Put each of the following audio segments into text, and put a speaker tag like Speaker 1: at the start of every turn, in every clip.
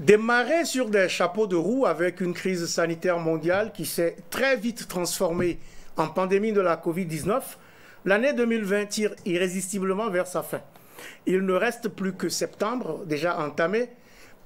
Speaker 1: Démarrer sur des chapeaux de roue avec une crise sanitaire mondiale qui s'est très vite transformée en pandémie de la Covid-19, l'année 2020 tire irrésistiblement vers sa fin. Il ne reste plus que septembre, déjà entamé,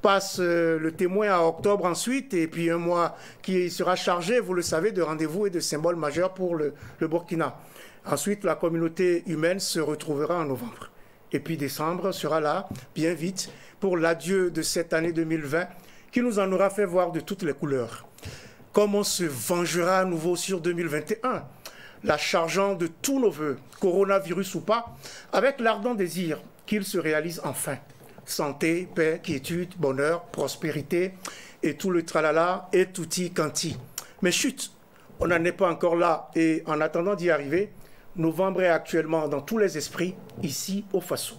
Speaker 1: passe le témoin à octobre ensuite, et puis un mois qui sera chargé, vous le savez, de rendez-vous et de symboles majeurs pour le Burkina. Ensuite, la communauté humaine se retrouvera en novembre. Et puis décembre sera là, bien vite, pour l'adieu de cette année 2020 qui nous en aura fait voir de toutes les couleurs. Comme on se vengera à nouveau sur 2021, la chargeant de tous nos voeux, coronavirus ou pas, avec l'ardent désir qu'il se réalise enfin. Santé, paix, quiétude, bonheur, prospérité et tout le tralala et tutti quanti. Mais chut, on n'en est pas encore là et en attendant d'y arriver, novembre est actuellement dans tous les esprits, ici au Faso.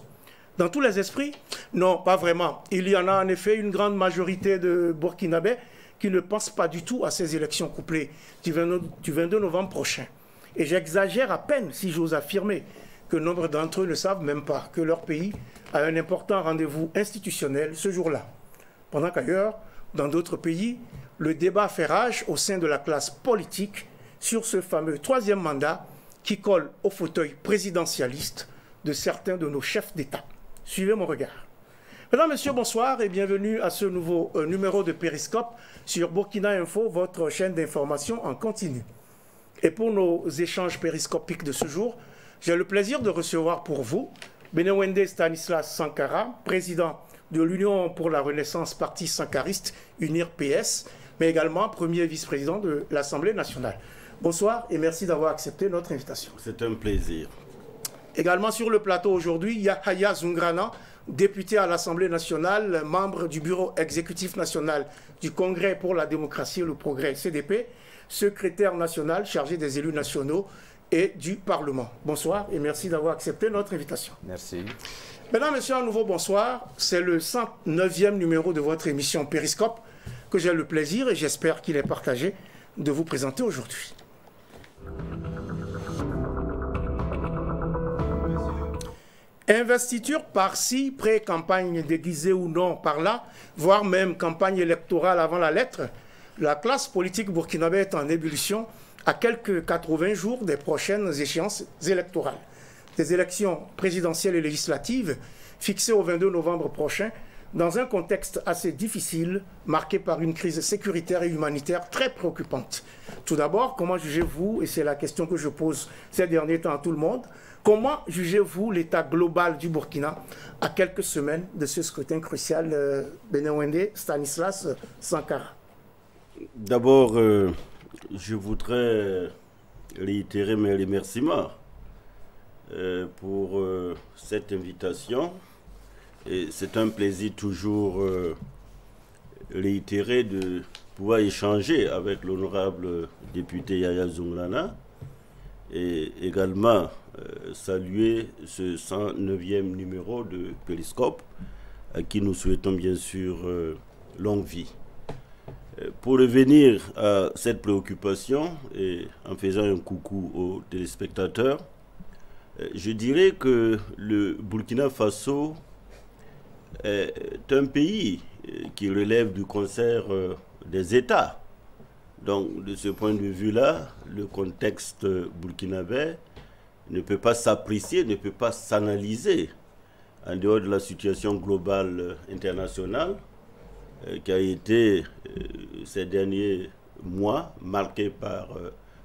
Speaker 1: Dans tous les esprits? Non, pas vraiment. Il y en a en effet une grande majorité de Burkinabés qui ne pensent pas du tout à ces élections couplées du 22 novembre prochain. Et j'exagère à peine si j'ose affirmer que nombre d'entre eux ne savent même pas que leur pays a un important rendez-vous institutionnel ce jour-là. Pendant qu'ailleurs, dans d'autres pays, le débat fait rage au sein de la classe politique sur ce fameux troisième mandat qui colle au fauteuil présidentialiste de certains de nos chefs d'État. Suivez mon regard. Mesdames, Messieurs, bonsoir et bienvenue à ce nouveau numéro de Périscope sur Burkina Info, votre chaîne d'information en continu. Et pour nos échanges périscopiques de ce jour, j'ai le plaisir de recevoir pour vous Benewende Stanislas Sankara, président de l'Union pour la Renaissance Parti Sankariste, UNIR PS, mais également premier vice-président de l'Assemblée nationale. Bonsoir et merci d'avoir accepté notre invitation.
Speaker 2: C'est un plaisir.
Speaker 1: Également sur le plateau aujourd'hui, Yahya Zoungrana, député à l'Assemblée nationale, membre du bureau exécutif national du Congrès pour la démocratie et le progrès, CDP, secrétaire national chargé des élus nationaux et du Parlement. Bonsoir et merci d'avoir accepté notre invitation.
Speaker 2: Merci.
Speaker 1: Mesdames, Messieurs, à nouveau bonsoir. C'est le 109e numéro de votre émission Périscope que j'ai le plaisir, et j'espère qu'il est partagé, de vous présenter aujourd'hui. Investiture par-ci, pré-campagne déguisée ou non par-là, voire même campagne électorale avant la lettre, la classe politique burkinabé est en ébullition à quelques 80 jours des prochaines échéances électorales. Des élections présidentielles et législatives fixées au 22 novembre prochain dans un contexte assez difficile, marqué par une crise sécuritaire et humanitaire très préoccupante. Tout d'abord, comment jugez-vous, et c'est la question que je pose ces derniers temps à tout le monde, comment jugez-vous l'état global du Burkina à quelques semaines de ce scrutin crucial, Benewende Stanislas Sankara?
Speaker 2: D'abord, je voudrais réitérer mes remerciements pour cette invitation. Et c'est un plaisir toujours réitéré de pouvoir échanger avec l'honorable député Yahya Zoungrana et également saluer ce 109e numéro de Périscope à qui nous souhaitons bien sûr longue vie. Pour revenir à cette préoccupation et en faisant un coucou aux téléspectateurs, je dirais que le Burkina Faso est un pays qui relève du concert des États. Donc, de ce point de vue-là, le contexte burkinabé ne peut pas s'apprécier, ne peut pas s'analyser en dehors de la situation globale internationale qui a été ces derniers mois marquée par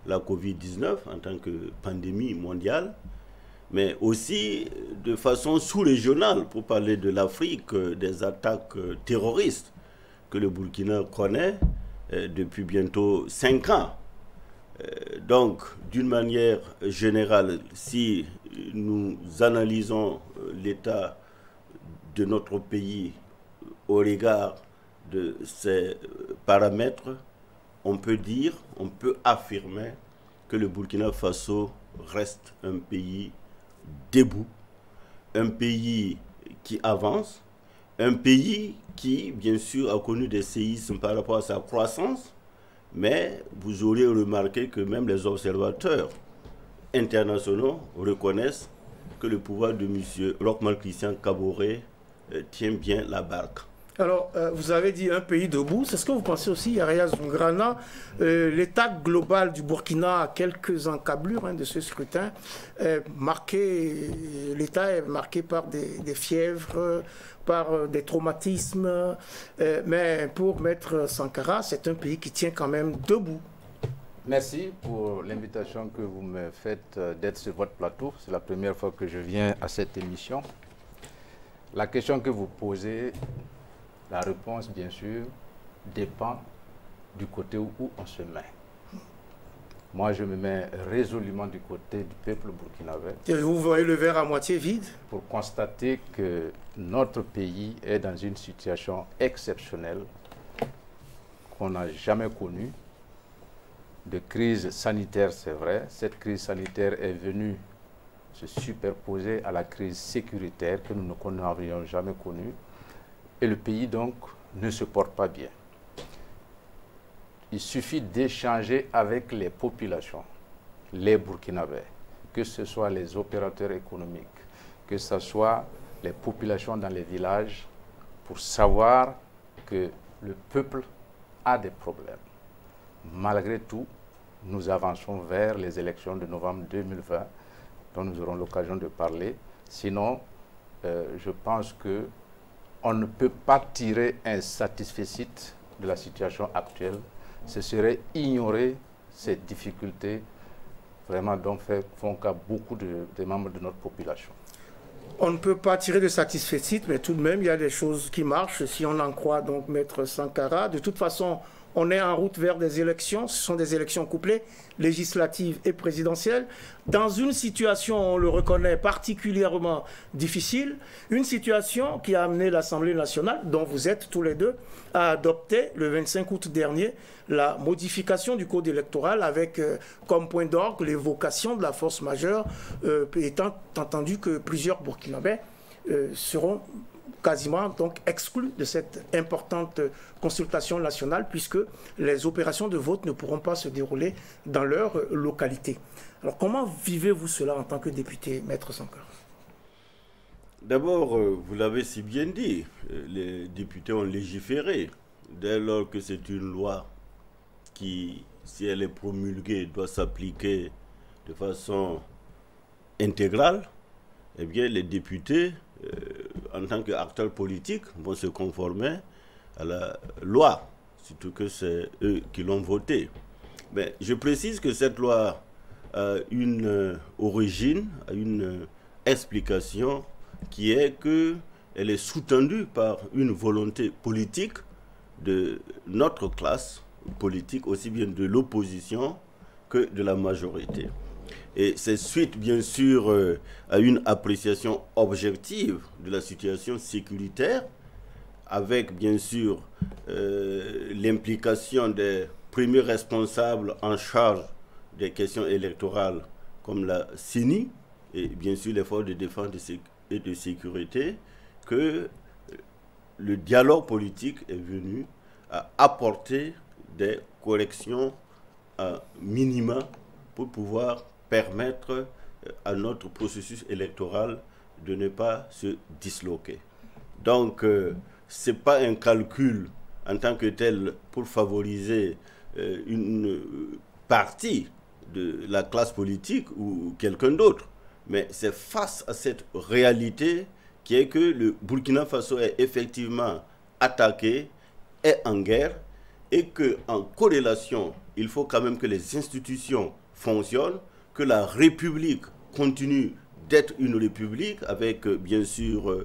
Speaker 2: la Covid-19 en tant que pandémie mondiale, mais aussi de façon sous-régionale, pour parler de l'Afrique, des attaques terroristes que le Burkina connaît depuis bientôt 5 ans. Donc, d'une manière générale, si nous analysons l'état de notre pays au regard de ces paramètres, on peut dire, on peut affirmer que le Burkina Faso reste un pays debout, un pays qui avance, un pays qui, bien sûr, a connu des séismes par rapport à sa croissance, mais vous aurez remarqué que même les observateurs internationaux reconnaissent que le pouvoir de M. Rochmark Christian Kaboré tient bien la barque.
Speaker 1: Alors, vous avez dit un pays debout. C'est ce que vous pensez aussi, Yahya Zoungrana. L'état global du Burkina a quelques encablures de ce scrutin. L'état est marqué par des fièvres, par des traumatismes. Mais pour Maître Sankara, c'est un pays qui tient quand même debout.
Speaker 3: Merci pour l'invitation que vous me faites d'être sur votre plateau. C'est la première fois que je viens à cette émission. La question que vous posez, la réponse, bien sûr, dépend du côté où on se met. Moi, je me mets résolument du côté du peuple burkinabé.
Speaker 1: Et vous voyez le verre à moitié vide?
Speaker 3: Pour constater que notre pays est dans une situation exceptionnelle qu'on n'a jamais connue. De crise sanitaire, c'est vrai. Cette crise sanitaire est venue se superposer à la crise sécuritaire que nous n'avions jamais connue. Et le pays, donc, ne se porte pas bien. Il suffit d'échanger avec les populations, les Burkinabés, que ce soit les opérateurs économiques, que ce soit les populations dans les villages, pour savoir que le peuple a des problèmes. Malgré tout, nous avançons vers les élections de novembre 2020, dont nous aurons l'occasion de parler. Sinon, je pense que on ne peut pas tirer un satisfecit de la situation actuelle. Ce serait ignorer ces difficultés vraiment dont font qu'à beaucoup de membres de notre population.
Speaker 1: On ne peut pas tirer de satisfecit, mais tout de même, il y a des choses qui marchent, si on en croit donc Maître Sankara. De toute façon, on est en route vers des élections. Ce sont des élections couplées, législatives et présidentielles, dans une situation, on le reconnaît, particulièrement difficile, une situation qui a amené l'Assemblée nationale, dont vous êtes tous les deux, à adopter le 25 août dernier la modification du code électoral avec comme point d'orgue l'évocation de la force majeure, étant entendu que plusieurs Burkinabés seront quasiment donc exclus de cette importante consultation nationale puisque les opérations de vote ne pourront pas se dérouler dans leur localité. Alors comment vivez-vous cela en tant que député, Maître Sankara?
Speaker 2: D'abord, vous l'avez si bien dit, les députés ont légiféré. Dès lors que c'est une loi qui, si elle est promulguée, doit s'appliquer de façon intégrale, eh bien les députés, en tant qu'acteurs politiques, vont se conformer à la loi, surtout que c'est eux qui l'ont votée. Mais je précise que cette loi a une origine, a une explication qui est qu'elle est sous-tendue par une volonté politique de notre classe politique, aussi bien de l'opposition que de la majorité. Et c'est suite, bien sûr, à une appréciation objective de la situation sécuritaire, avec, bien sûr, l'implication des premiers responsables en charge des questions électorales, comme la CENI, et bien sûr les forces de défense et de sécurité, que le dialogue politique est venu à apporter des corrections minima pour pouvoir permettre à notre processus électoral de ne pas se disloquer. Donc, ce n'est pas un calcul en tant que tel pour favoriser une partie de la classe politique ou quelqu'un d'autre, mais c'est face à cette réalité qui est que le Burkina Faso est effectivement attaqué, est en guerre, et qu'en corrélation, il faut quand même que les institutions fonctionnent, que la République continue d'être une République avec, bien sûr,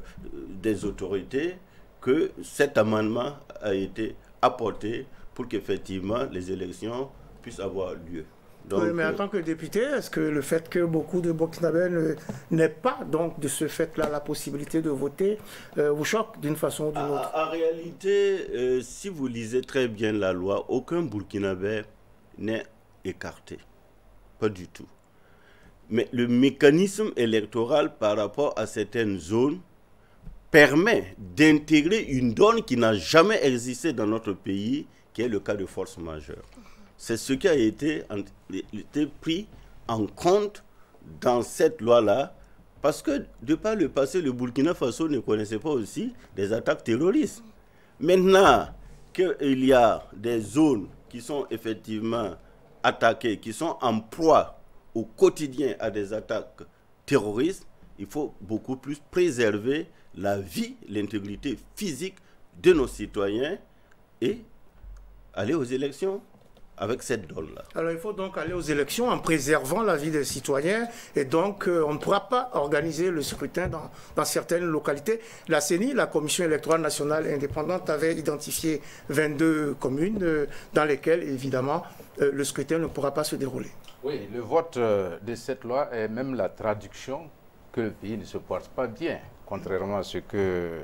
Speaker 2: des autorités, que cet amendement a été apporté pour qu'effectivement les élections puissent avoir lieu.
Speaker 1: Donc, oui, mais en tant que député, est-ce que le fait que beaucoup de Burkinabés n'aient pas donc de ce fait-là la possibilité de voter vous choque d'une façon ou d'une autre?
Speaker 2: En réalité, si vous lisez très bien la loi, aucun Burkinabé n'est écarté. Pas du tout. Mais le mécanisme électoral par rapport à certaines zones permet d'intégrer une donne qui n'a jamais existé dans notre pays, qui est le cas de force majeure. C'est ce qui a été pris en compte dans cette loi-là, parce que de par le passé, le Burkina Faso ne connaissait pas aussi des attaques terroristes. Maintenant qu'il y a des zones qui sont effectivement attaquées, qui sont en proie au quotidien à des attaques terroristes, il faut beaucoup plus préserver la vie, l'intégrité physique de nos citoyens et aller aux élections avec cette donne-là.
Speaker 1: Alors il faut donc aller aux élections en préservant la vie des citoyens et donc on ne pourra pas organiser le scrutin dans certaines localités. La CENI, la Commission électorale nationale indépendante, avait identifié 22 communes dans lesquelles évidemment le scrutin ne pourra pas se dérouler.
Speaker 3: Oui, le vote de cette loi est même la traduction que le pays ne se porte pas bien, contrairement à ce que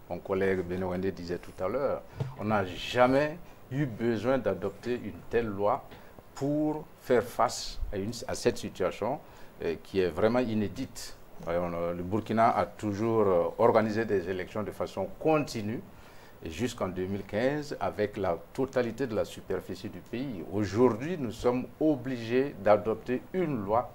Speaker 3: mon collègue Benouende disait tout à l'heure. On n'a jamais eu besoin d'adopter une telle loi pour faire face à cette situation qui est vraiment inédite. Le Burkina a toujours organisé des élections de façon continue jusqu'en 2015 avec la totalité de la superficie du pays. Aujourd'hui, nous sommes obligés d'adopter une loi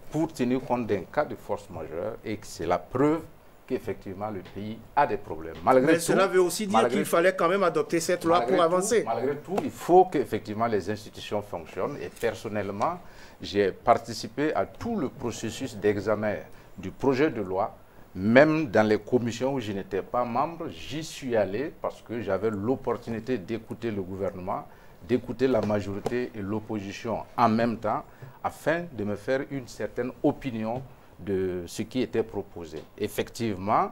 Speaker 3: pour tenir compte d'un cas de force majeure et c'est la preuve qu'effectivement le pays a des problèmes.
Speaker 1: Mais cela veut aussi dire qu'il fallait quand même adopter cette loi pour avancer.
Speaker 3: Malgré tout, il faut qu'effectivement les institutions fonctionnent et personnellement, j'ai participé à tout le processus d'examen du projet de loi, même dans les commissions où je n'étais pas membre, j'y suis allé parce que j'avais l'opportunité d'écouter le gouvernement, d'écouter la majorité et l'opposition en même temps, afin de me faire une certaine opinion de ce qui était proposé. Effectivement,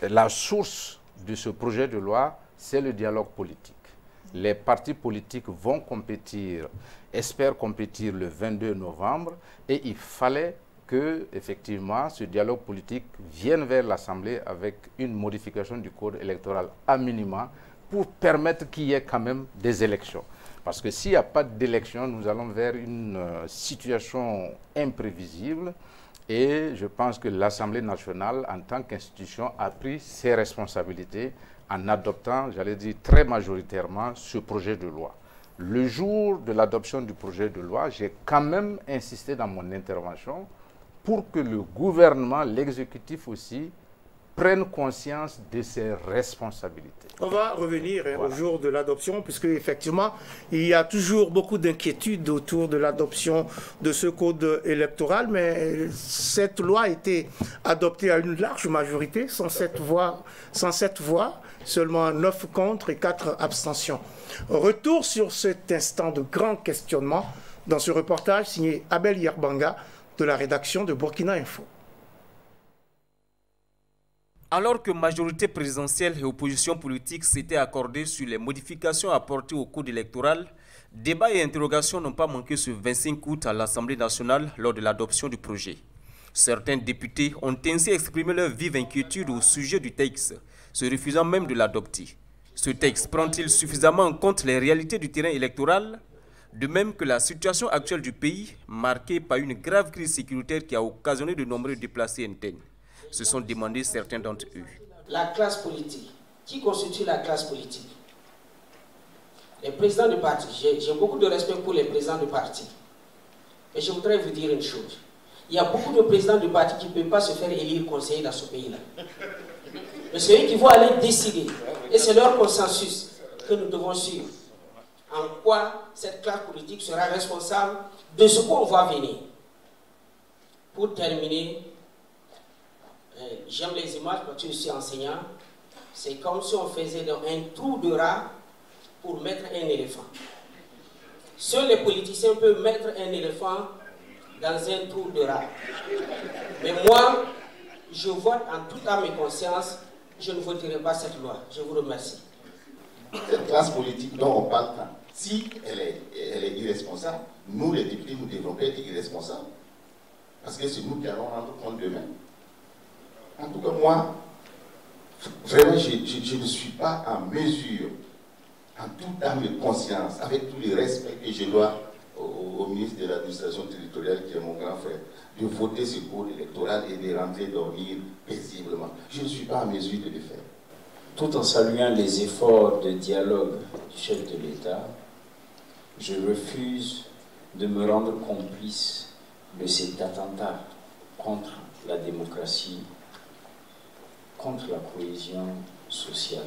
Speaker 3: la source de ce projet de loi, c'est le dialogue politique. Les partis politiques vont compétir, espèrent compétir le 22 novembre et il fallait que, effectivement, ce dialogue politique vienne vers l'Assemblée avec une modification du code électoral à minima pour permettre qu'il y ait quand même des élections. Parce que s'il n'y a pas d'élection, nous allons vers une situation imprévisible. Et je pense que l'Assemblée nationale, en tant qu'institution, a pris ses responsabilités en adoptant, j'allais dire très majoritairement, ce projet de loi. Le jour de l'adoption du projet de loi, j'ai quand même insisté dans mon intervention pour que le gouvernement, l'exécutif aussi, prennent conscience de ses responsabilités.
Speaker 1: On va revenir au jour de l'adoption, puisque effectivement, il y a toujours beaucoup d'inquiétudes autour de l'adoption de ce code électoral, mais cette loi a été adoptée à une large majorité, 107 voix, seulement 9 contre et 4 abstentions. Retour sur cet instant de grand questionnement dans ce reportage signé Abel Yerbanga de la rédaction de Burkina Info.
Speaker 4: Alors que majorité présidentielle et opposition politique s'étaient accordées sur les modifications apportées au code électoral, débats et interrogations n'ont pas manqué ce 25 août à l'Assemblée nationale lors de l'adoption du projet. Certains députés ont ainsi exprimé leur vive inquiétude au sujet du texte, se refusant même de l'adopter. Ce texte prend-il suffisamment en compte les réalités du terrain électoral? De même que la situation actuelle du pays, marquée par une grave crise sécuritaire qui a occasionné de nombreux déplacés internes, se sont demandé certains d'entre eux.
Speaker 5: La classe politique. Qui constitue la classe politique? Les présidents de parti. J'ai beaucoup de respect pour les présidents de parti. Et je voudrais vous dire une chose. Il y a beaucoup de présidents de parti qui ne peuvent pas se faire élire conseiller dans ce pays-là. Mais c'est eux qui vont aller décider. Et c'est leur consensus que nous devons suivre. En quoi cette classe politique sera responsable de ce qu'on va venir. Pour terminer, j'aime les images parce que je suis enseignant. C'est comme si on faisait un trou de rat pour mettre un éléphant. Seuls les politiciens peuvent mettre un éléphant dans un trou de rat. Mais moi, je vote en toute âme et conscience, je ne voterai pas cette loi. Je vous remercie.
Speaker 6: Cette classe politique dont on parle tant, si elle est irresponsable, nous les députés, nous devons être irresponsables. Parce que c'est nous qui allons rendre compte demain. En tout cas, moi, vraiment, je ne suis pas en mesure, en toute âme et conscience, avec tout le respect que je dois au ministre de l'administration territoriale, qui est mon grand frère, de voter ce code électoral et de rentrer dormir paisiblement. Je ne suis pas en mesure de le faire.
Speaker 7: Tout en saluant les efforts de dialogue du chef de l'État, je refuse de me rendre complice de cet attentat contre la démocratie, contre la cohésion sociale.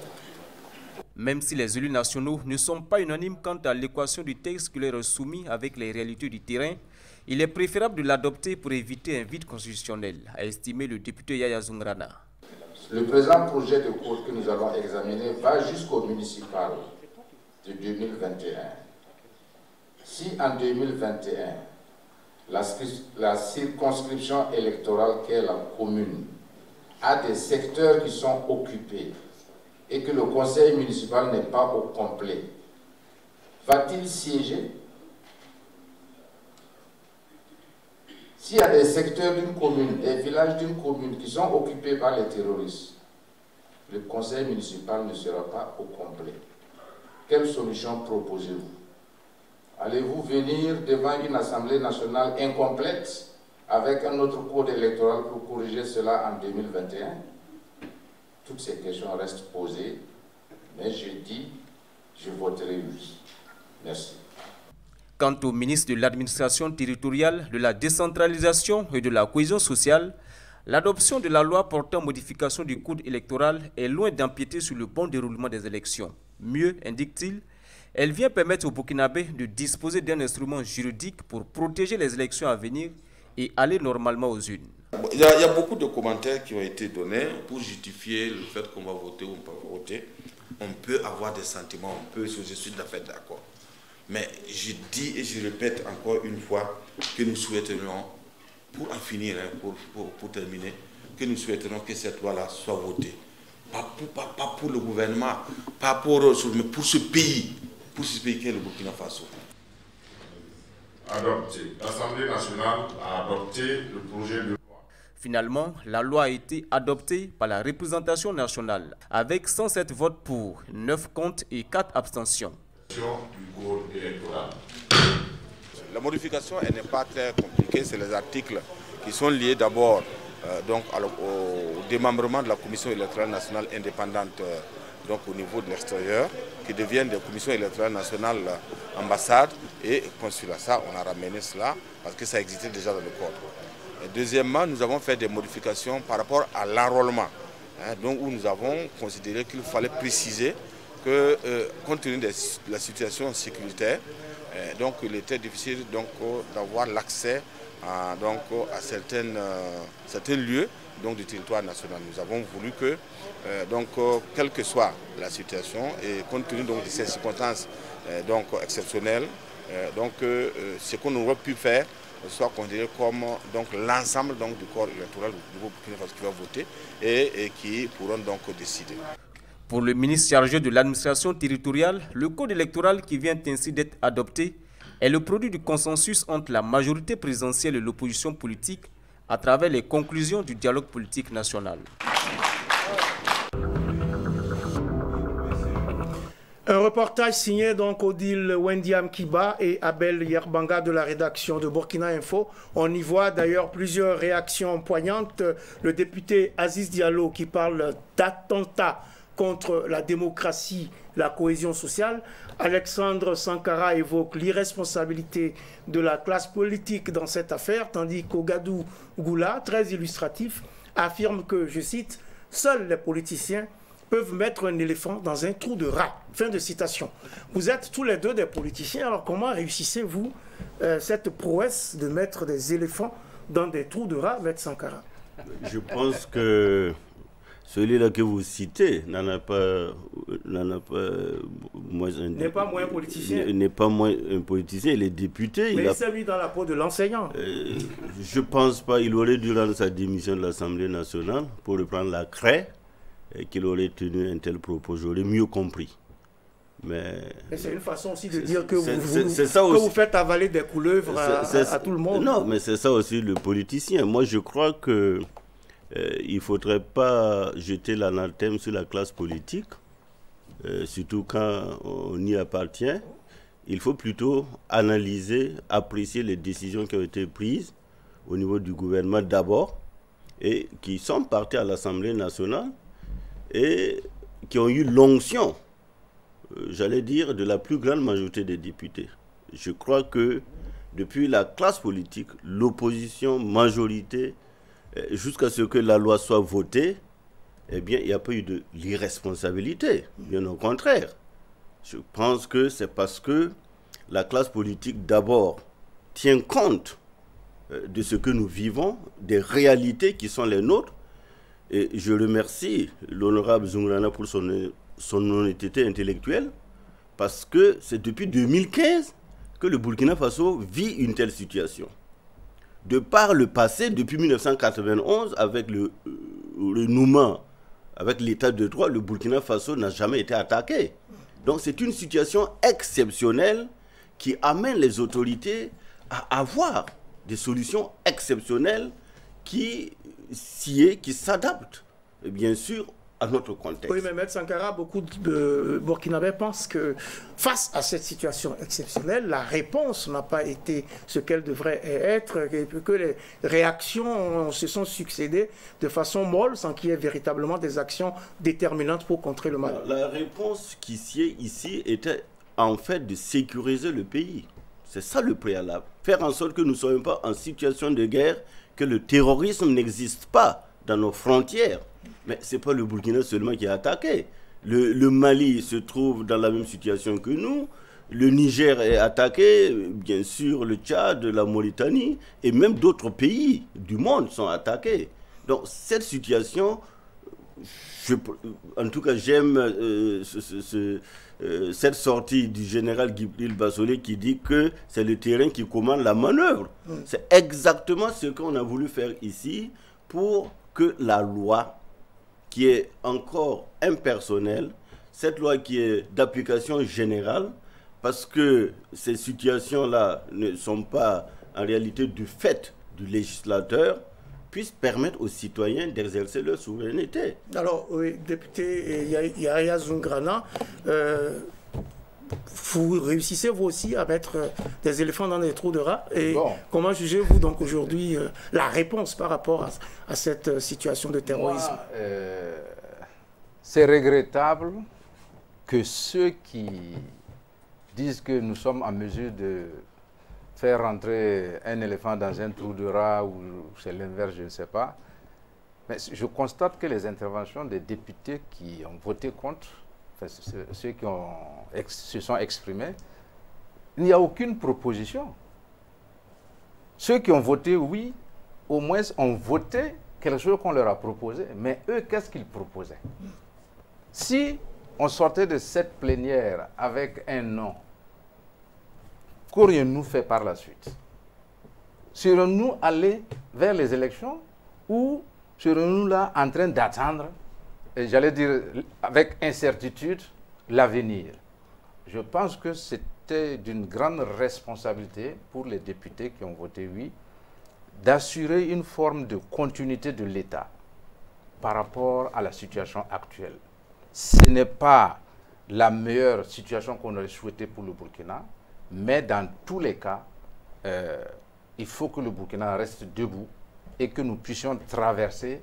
Speaker 4: Même si les élus nationaux ne sont pas unanimes quant à l'équation du texte qui leur est soumis avec les réalités du terrain, il est préférable de l'adopter pour éviter un vide constitutionnel, a estimé le député Yaya Zoungrana.
Speaker 8: Le présent projet de code que nous allons examiner va jusqu'au municipal de 2021. Si en 2021, la circonscription électorale qu'est la commune a des secteurs qui sont occupés et que le conseil municipal n'est pas au complet, va-t-il siéger? S'il y a des secteurs d'une commune, des villages d'une commune qui sont occupés par les terroristes, le conseil municipal ne sera pas au complet. Quelle solution proposez-vous? Allez-vous venir devant une Assemblée nationale incomplète avec un autre code électoral pour corriger cela en 2021? Toutes ces questions restent posées, mais je dis, je voterai oui. Merci.
Speaker 4: Quant au ministre de l'Administration territoriale, de la décentralisation et de la cohésion sociale, l'adoption de la loi portant modification du code électoral est loin d'empiéter sur le bon déroulement des élections. Mieux, indique-t-il, elle vient permettre aux Burkinabés de disposer d'un instrument juridique pour protéger les élections à venir et aller normalement aux urnes.
Speaker 9: Il y a beaucoup de commentaires qui ont été donnés pour justifier le fait qu'on va voter ou pas voter. On peut avoir des sentiments, je suis tout à fait d'accord. Mais je dis et je répète encore une fois que nous souhaiterions, pour en finir, pour terminer, que nous souhaiterions que cette loi-là soit votée. Pas pour le gouvernement, mais pour ce pays qu'est le Burkina Faso.
Speaker 10: Adopté. L'Assemblée nationale a adopté le projet de loi.
Speaker 4: Finalement, la loi a été adoptée par la représentation nationale avec 107 votes pour, 9 contre et 4 abstentions.
Speaker 10: Du code électoral.
Speaker 9: La modification n'est pas très compliquée, c'est les articles qui sont liés d'abord au démembrement de la Commission électorale nationale indépendante au niveau de l'extérieur, qui deviennent des commissions électorales nationales ambassades et consulats. Ça, on a ramené cela parce que ça existait déjà dans le code. Et deuxièmement, nous avons fait des modifications par rapport à l'enrôlement, où nous avons considéré qu'il fallait préciser que, compte tenu de la situation sécuritaire, il était difficile d'avoir l'accès à certains lieux du territoire national. Nous avons voulu que, quelle que soit la situation, et compte tenu de ces circonstances exceptionnelles, ce qu'on aurait pu faire soit considéré comme l'ensemble du corps électoral du nouveau Burkina Faso qui va voter et qui pourront décider.
Speaker 4: Pour le ministre chargé de l'administration territoriale, le code électoral qui vient ainsi d'être adopté est le produit du consensus entre la majorité présidentielle et l'opposition politique à travers les conclusions du dialogue politique national.
Speaker 1: Un reportage signé Odile Wendiam Kiba et Abel Yerbanga de la rédaction de Burkina Info. On y voit d'ailleurs plusieurs réactions poignantes. Le député Aziz Diallo qui parle d'attentat contre la démocratie, la cohésion sociale. Alexandre Sankara évoque l'irresponsabilité de la classe politique dans cette affaire, tandis qu'Ogadou Goula, très illustratif, affirme que, je cite, « Seuls les politiciens peuvent mettre un éléphant dans un trou de rat ». Fin de citation. Vous êtes tous les deux des politiciens, alors comment réussissez-vous cette prouesse de mettre des éléphants dans des trous de rat, Maître Sankara?
Speaker 2: Je pense que celui-là que vous citez n'est pas moins un politicien. N'est pas moins un politicien, il est député.
Speaker 1: Mais il s'est mis dans la peau de l'enseignant.
Speaker 2: Je ne pense pas. Il aurait dû rendre sa démission de l'Assemblée nationale pour reprendre la craie et qu'il aurait tenu un tel propos. J'aurais mieux compris. Mais
Speaker 1: c'est une façon aussi de dire que vous faites avaler des couleuvres à tout le monde.
Speaker 2: Non, mais c'est ça aussi le politicien. Moi, je crois que il ne faudrait pas jeter l'anathème sur la classe politique, surtout quand on y appartient. Il faut plutôt analyser, apprécier les décisions qui ont été prises au niveau du gouvernement d'abord et qui sont parties à l'Assemblée nationale et qui ont eu l'onction, j'allais dire, de la plus grande majorité des députés. Je crois que depuis la classe politique, l'opposition, majorité, jusqu'à ce que la loi soit votée, eh bien, il n'y a pas eu de l'irresponsabilité. Bien au contraire. Je pense que c'est parce que la classe politique, d'abord, tient compte de ce que nous vivons, des réalités qui sont les nôtres. Et je remercie l'honorable Zoungrana pour son honnêteté intellectuelle, parce que c'est depuis 2015 que le Burkina Faso vit une telle situation. De par le passé, depuis 1991, avec le renouement, avec l'état de droit, le Burkina Faso n'a jamais été attaqué. Donc c'est une situation exceptionnelle qui amène les autorités à avoir des solutions exceptionnelles qui s'adaptent, bien sûr, à notre contexte.
Speaker 1: Oui, mais M. Sankara, beaucoup de Burkinabés pensent que face à cette situation exceptionnelle, la réponse n'a pas été ce qu'elle devrait être, que les réactions se sont succédées de façon molle, sans qu'il y ait véritablement des actions déterminantes pour contrer le mal.
Speaker 2: La réponse qui sied ici était en fait de sécuriser le pays. C'est ça le préalable. Faire en sorte que nous ne soyons pas en situation de guerre, que le terrorisme n'existe pas dans nos frontières. Mais ce n'est pas le Burkina seulement qui est attaqué. Le Mali se trouve dans la même situation que nous. Le Niger est attaqué, bien sûr, le Tchad, la Mauritanie, et même d'autres pays du monde sont attaqués. Donc cette situation, en tout cas j'aime cette sortie du général Djibril Bassolé qui dit que c'est le terrain qui commande la manœuvre. C'est exactement ce qu'on a voulu faire ici pour que la loi, qui est encore impersonnelle, cette loi qui est d'application générale, parce que ces situations-là ne sont pas en réalité du fait du législateur, puissent permettre aux citoyens d'exercer leur souveraineté.
Speaker 1: Alors, oui, député Yahya Zoungrana, vous réussissez vous aussi à mettre des éléphants dans des trous de rats. Et bon, comment jugez-vous donc aujourd'hui la réponse par rapport à cette situation de terrorisme?
Speaker 3: C'est regrettable que ceux qui disent que nous sommes en mesure de faire rentrer un éléphant dans un trou de rat, ou c'est l'inverse, je ne sais pas. Mais je constate que les interventions des députés qui ont voté contre, enfin, ceux qui se sont exprimés, il n'y a aucune proposition. Ceux qui ont voté oui, au moins ont voté quelque chose qu'on leur a proposé. Mais eux, qu'est-ce qu'ils proposaient? Si on sortait de cette plénière avec un non, qu'aurions-nous fait par la suite? Serons-nous allés vers les élections ou serons-nous là en train d'attendre, j'allais dire avec incertitude, l'avenir? Je pense que c'était d'une grande responsabilité pour les députés qui ont voté oui d'assurer une forme de continuité de l'État par rapport à la situation actuelle. Ce n'est pas la meilleure situation qu'on aurait souhaité pour le Burkina, mais dans tous les cas, il faut que le Burkina reste debout et que nous puissions traverser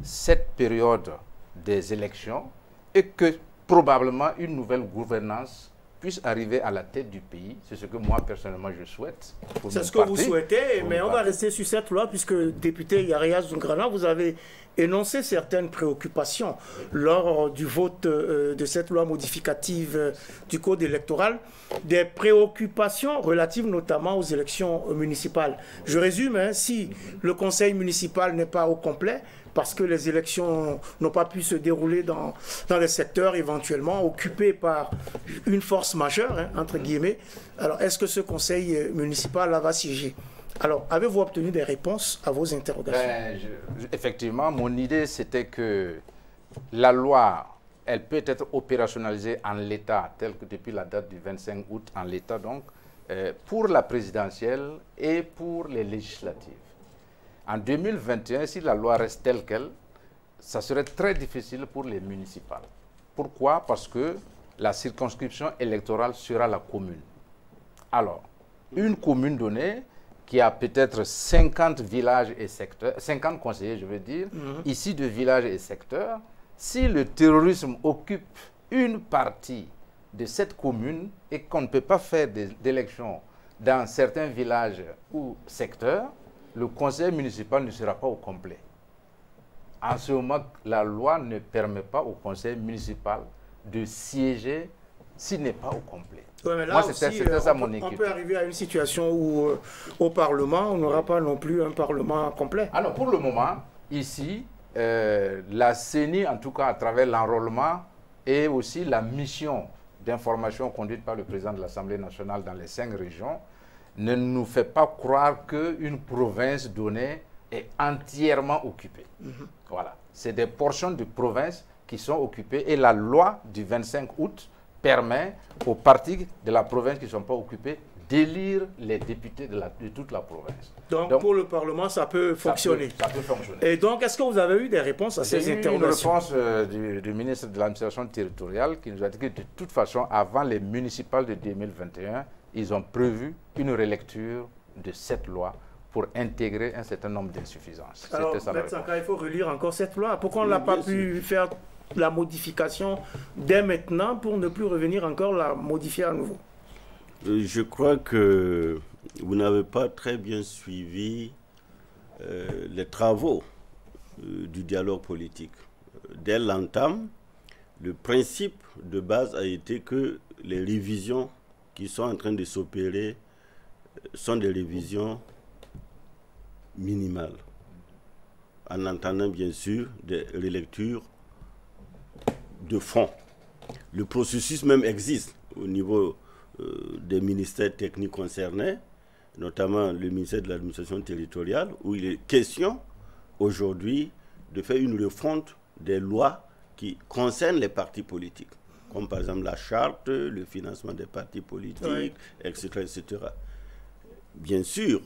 Speaker 3: cette période des élections et que probablement une nouvelle gouvernance puisse arriver à la tête du pays. C'est ce que moi, personnellement, je souhaite.
Speaker 1: C'est ce que vous souhaitez, mais on va rester sur cette loi puisque, député Yahya Zoungrana, vous avez énoncé certaines préoccupations lors du vote de cette loi modificative du Code électoral, des préoccupations relatives notamment aux élections municipales. Je résume, hein, si le conseil municipal n'est pas au complet, parce que les élections n'ont pas pu se dérouler dans les secteurs éventuellement occupés par une force majeure, hein, entre guillemets. Alors, est-ce que ce conseil municipal va siéger? Alors, avez-vous obtenu des réponses à vos interrogations?
Speaker 3: Effectivement, mon idée, c'était que la loi, elle peut être opérationnalisée en l'état, tel que depuis la date du 25 août, en l'état donc, pour la présidentielle et pour les législatives. En 2021, si la loi reste telle qu'elle, ça serait très difficile pour les municipales. Pourquoi? Parce que la circonscription électorale sera la commune. Alors, une commune donnée qui a peut-être 50 villages et secteurs, 50 conseillers, je veux dire, ici de villages et secteurs, si le terrorisme occupe une partie de cette commune et qu'on ne peut pas faire d'élections dans certains villages ou secteurs, le conseil municipal ne sera pas au complet. En ce moment, la loi ne permet pas au conseil municipal de siéger s'il n'est pas au complet.
Speaker 1: Ouais, mais là
Speaker 3: moi,
Speaker 1: aussi,
Speaker 3: c'était ça mon
Speaker 1: on
Speaker 3: inquiétude.
Speaker 1: peut arriver à une situation où, au Parlement, on n'aura pas non plus un Parlement complet.
Speaker 3: Alors, pour le moment, ici, la CENI, en tout cas à travers l'enrôlement et aussi la mission d'information conduite par le président de l'Assemblée nationale dans les 5 régions, ne nous fait pas croire qu'une province donnée est entièrement occupée. Voilà. C'est des portions de province qui sont occupées et la loi du 25 août permet aux partis de la province qui ne sont pas occupés d'élire les députés de toute la province.
Speaker 1: Donc, pour le Parlement, ça peut fonctionner.
Speaker 3: Ça peut fonctionner.
Speaker 1: Et donc, est-ce que vous avez eu des réponses à ces interrogations?
Speaker 3: Une réponse du ministre de l'administration territoriale qui nous a dit que de toute façon, avant les municipales de 2021, ils ont prévu une relecture de cette loi pour intégrer un certain nombre d'insuffisances.
Speaker 1: Alors, il faut relire encore cette loi. Pourquoi on n'a pas pu faire la modification dès maintenant pour ne plus revenir encore la modifier à nouveau?
Speaker 2: Je crois que vous n'avez pas très bien suivi les travaux du dialogue politique. Dès l'entame, le principe de base a été que les révisions qui sont en train de s'opérer sont des révisions minimales, en entendant bien sûr des relectures de fond. Le processus même existe au niveau des ministères techniques concernés, notamment le ministère de l'administration territoriale, où il est question aujourd'hui de faire une refonte des lois qui concernent les partis politiques, comme par exemple la charte, le financement des partis politiques, etc., etc. Bien sûr,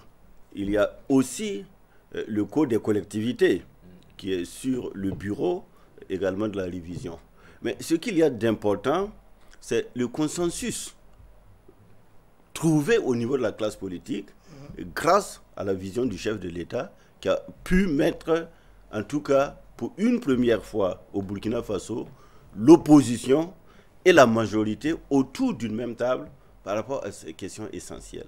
Speaker 2: il y a aussi le code des collectivités qui est sur le bureau également de la révision. Mais ce qu'il y a d'important, c'est le consensus trouvé au niveau de la classe politique grâce à la vision du chef de l'État qui a pu mettre, en tout cas pour une première fois au Burkina Faso, l'opposition et la majorité autour d'une même table par rapport à ces questions essentielles.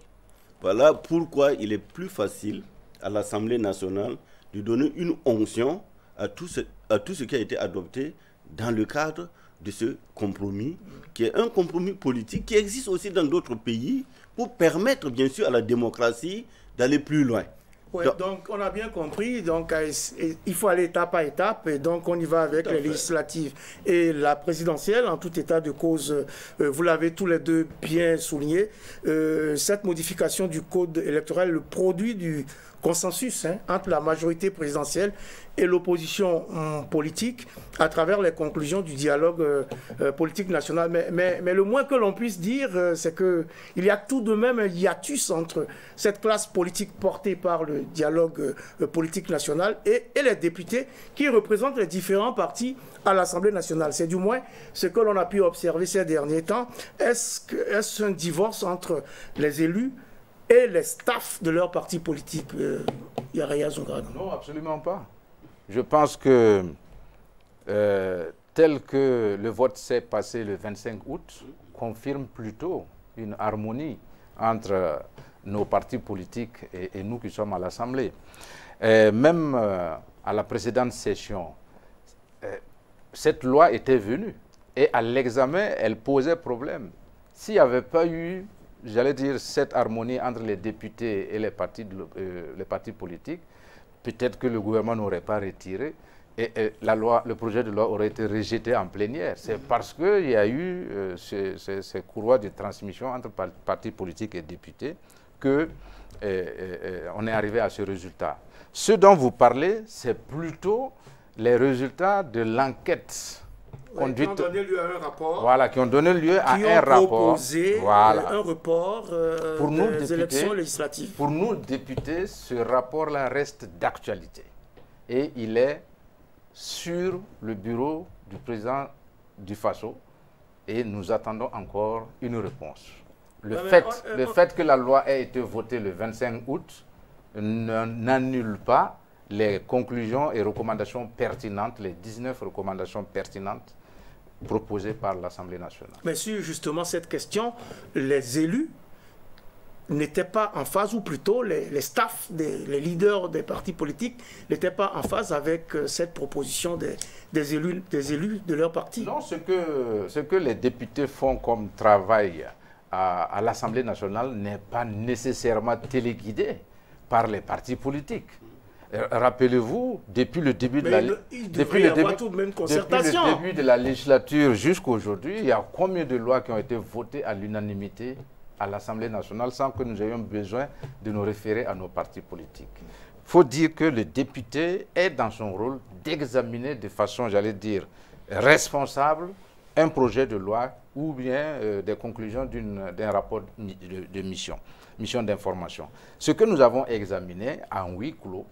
Speaker 2: Voilà pourquoi il est plus facile à l'Assemblée nationale de donner une onction à tout ce qui a été adopté dans le cadre de ce compromis, qui est un compromis politique qui existe aussi dans d'autres pays pour permettre bien sûr à la démocratie d'aller plus loin.
Speaker 1: Ouais, donc on a bien compris, donc il faut aller étape par étape, et donc on y va avec les législatives et la présidentielle en tout état de cause. Vous l'avez tous les deux bien souligné, cette modification du code électoral, le produit du consensus entre la majorité présidentielle et l'opposition politique à travers les conclusions du dialogue politique national. Mais le moins que l'on puisse dire, c'est qu'il y a tout de même un hiatus entre cette classe politique portée par le dialogue politique national et les députés qui représentent les différents partis à l'Assemblée nationale. C'est du moins ce que l'on a pu observer ces derniers temps. Est-ce un divorce entre les élus et les staffs de leur parti politique, Yahya Zoungrana?
Speaker 3: Non, absolument pas. Je pense que tel que le vote s'est passé le 25 août, confirme plutôt une harmonie entre nos partis politiques et nous qui sommes à l'Assemblée. Même à la précédente session, cette loi était venue et à l'examen, elle posait problème. S'il n'y avait pas eu, j'allais dire, cette harmonie entre les députés et les partis politiques, peut-être que le gouvernement n'aurait pas retiré et le projet de loi aurait été rejeté en plénière. C'est parce qu'il y a eu ces courroies de transmission entre partis politiques et députés qu'on est arrivé à ce résultat. Ce dont vous parlez, c'est plutôt les résultats de l'enquête conduite.
Speaker 1: Qui ont donné lieu à un rapport.
Speaker 3: Voilà, qui ont donné lieu à un rapport.
Speaker 1: Proposé un report
Speaker 3: pour nous,
Speaker 1: des
Speaker 3: députés,
Speaker 1: élections législatives.
Speaker 3: Pour nous, députés, ce rapport-là reste d'actualité. Et il est sur le bureau du président du FASO. Et nous attendons encore une réponse. Le fait que la loi ait été votée le 25 août n'annule pas les conclusions et recommandations pertinentes, les 19 recommandations pertinentes proposées par l'Assemblée nationale.
Speaker 1: Mais sur justement cette question, les élus n'étaient pas en phase, ou plutôt les staffs, les leaders des partis politiques n'étaient pas en phase avec cette proposition des élus de leur parti.
Speaker 3: Non, ce que les députés font comme travail à l'Assemblée nationale n'est pas nécessairement téléguidé par les partis politiques. Rappelez-vous, depuis le début de la législature jusqu'à aujourd'hui, il y a combien de lois qui ont été votées à l'unanimité à l'Assemblée nationale sans que nous ayons besoin de nous référer à nos partis politiques. Il faut dire que le député est dans son rôle d'examiner de façon, j'allais dire, responsable un projet de loi ou bien des conclusions d'un rapport de mission d'information. Ce que nous avons examiné en huis clos,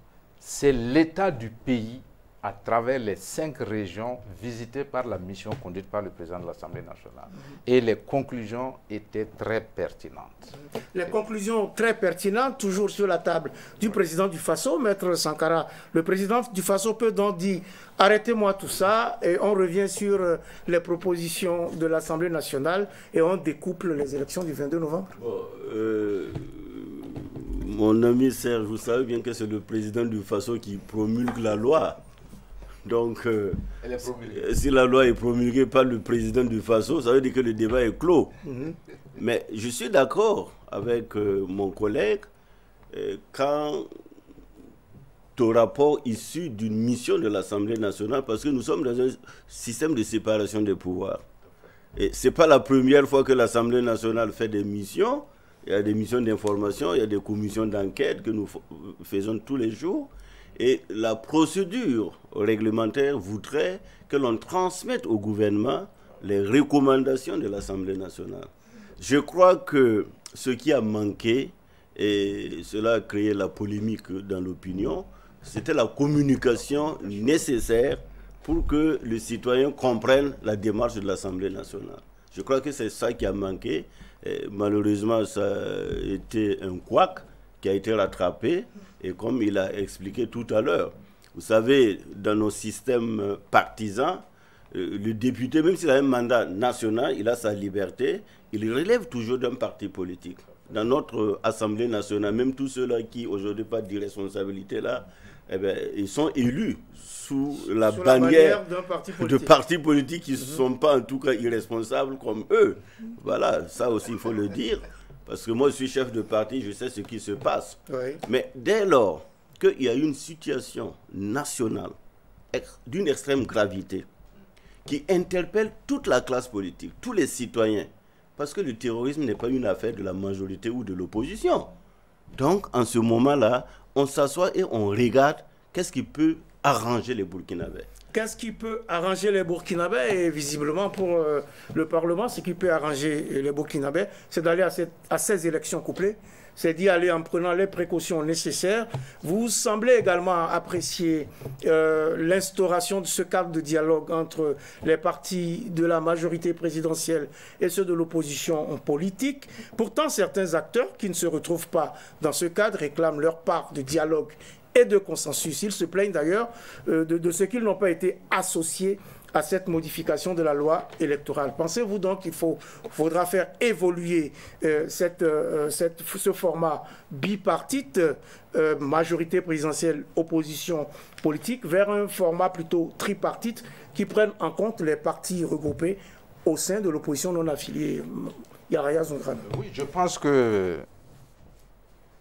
Speaker 3: c'est l'état du pays à travers les 5 régions visitées par la mission conduite par le président de l'Assemblée nationale. Et les conclusions étaient très pertinentes.
Speaker 1: Les conclusions très pertinentes, toujours sur la table du président du Faso, Maître Sankara. Le président du Faso peut donc dire « Arrêtez-moi tout ça » et on revient sur les propositions de l'Assemblée nationale et on découple les élections du 22 novembre.
Speaker 2: Mon ami Serge, vous savez bien que c'est le président du Faso qui promulgue la loi. Donc, si la loi est promulguée par le président du Faso, ça veut dire que le débat est clos. Mais je suis d'accord avec mon collègue quant au rapport issu d'une mission de l'Assemblée nationale, parce que nous sommes dans un système de séparation des pouvoirs. Et ce n'est pas la première fois que l'Assemblée nationale fait des missions. Il y a des missions d'information, il y a des commissions d'enquête que nous faisons tous les jours. Et la procédure réglementaire voudrait que l'on transmette au gouvernement les recommandations de l'Assemblée nationale. Je crois que ce qui a manqué, et cela a créé la polémique dans l'opinion, c'était la communication nécessaire pour que le citoyen comprenne la démarche de l'Assemblée nationale. Je crois que c'est ça qui a manqué. Et malheureusement, ça a été un couac qui a été rattrapé. Et comme il a expliqué tout à l'heure, vous savez, dans nos systèmes partisans, le député, même s'il a un mandat national, il a sa liberté, il relève toujours d'un parti politique. Dans notre Assemblée nationale, même tous ceux-là qui aujourd'hui pas d'irresponsabilité là, eh bien, ils sont élus sous la bannière de partis politiques qui ne sont pas en tout cas irresponsables comme eux. Voilà, ça aussi il faut le dire. Parce que moi je suis chef de parti, je sais ce qui se passe. Oui. Mais dès lors qu'il y a une situation nationale d'une extrême gravité qui interpelle toute la classe politique, tous les citoyens, parce que le terrorisme n'est pas une affaire de la majorité ou de l'opposition. Donc en ce moment-là, on s'assoit et on regarde qu'est-ce qui peut arranger les Burkinabés.
Speaker 1: Qu'est-ce qui peut arranger les Burkinabés? Et visiblement pour le Parlement, ce qui peut arranger les Burkinabés, c'est d'aller à ces élections couplées, c'est d'y aller en prenant les précautions nécessaires. Vous semblez également apprécier l'instauration de ce cadre de dialogue entre les partis de la majorité présidentielle et ceux de l'opposition politique. Pourtant, certains acteurs qui ne se retrouvent pas dans ce cadre réclament leur part de dialogue et de consensus. Ils se plaignent d'ailleurs de ce qu'ils n'ont pas été associés à cette modification de la loi électorale. Pensez-vous donc qu'il faudra faire évoluer ce format bipartite, majorité présidentielle, opposition politique, vers un format plutôt tripartite qui prenne en compte les partis regroupés au sein de l'opposition non affiliée? Yaraya Zongran.
Speaker 3: Oui, je pense que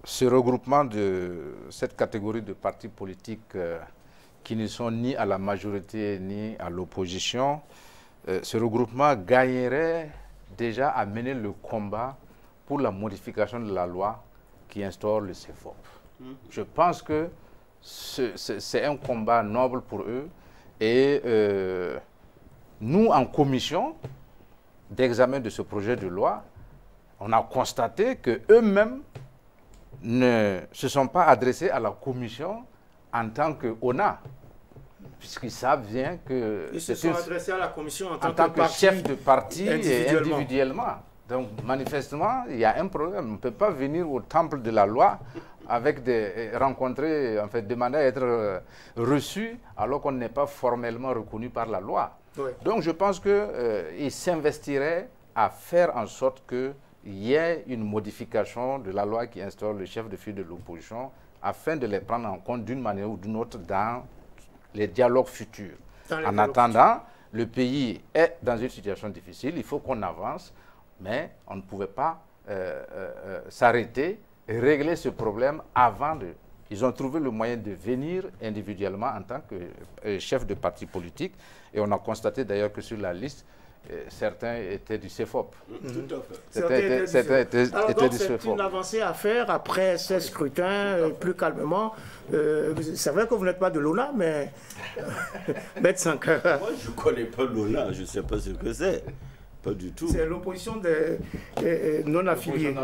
Speaker 3: ce regroupement de cette catégorie de partis politiques qui ne sont ni à la majorité ni à l'opposition, ce regroupement gagnerait déjà à mener le combat pour la modification de la loi qui instaure le CEFOP. Je pense que c'est un combat noble pour eux et nous, en commission d'examen de ce projet de loi, on a constaté qu'eux-mêmes ne se sont pas adressés à la commission en tant qu'ONA, puisqu'ils savent bien que...
Speaker 1: Ils se sont adressés à la commission en
Speaker 3: tant que chef de parti et individuellement. Donc, manifestement, il y a un problème. On ne peut pas venir au temple de la loi avec rencontrer, en fait, demander à être reçu alors qu'on n'est pas formellement reconnu par la loi. Oui. Donc, je pense qu'ils s'investiraient à faire en sorte que y ait une modification de la loi qui instaure le chef de file de l'opposition afin de les prendre en compte d'une manière ou d'une autre dans les dialogues futurs. En attendant, le pays est dans une situation difficile, il faut qu'on avance, mais on ne pouvait pas s'arrêter et régler ce problème avant de... Ils ont trouvé le moyen de venir individuellement en tant que chef de parti politique, et on a constaté d'ailleurs que sur la liste, certains étaient du CEFOP.
Speaker 1: Tout à fait.
Speaker 3: Certains étaient du
Speaker 1: c'est
Speaker 3: CEFOP.
Speaker 1: une avancée à faire après ces scrutins, plus calmement. C'est vrai que vous n'êtes pas de l'ONA, mais... Maître Sankara.
Speaker 2: Moi, je ne connais pas l'ONA, je ne sais pas ce que c'est. Pas du tout.
Speaker 1: C'est l'opposition des non-affiliés.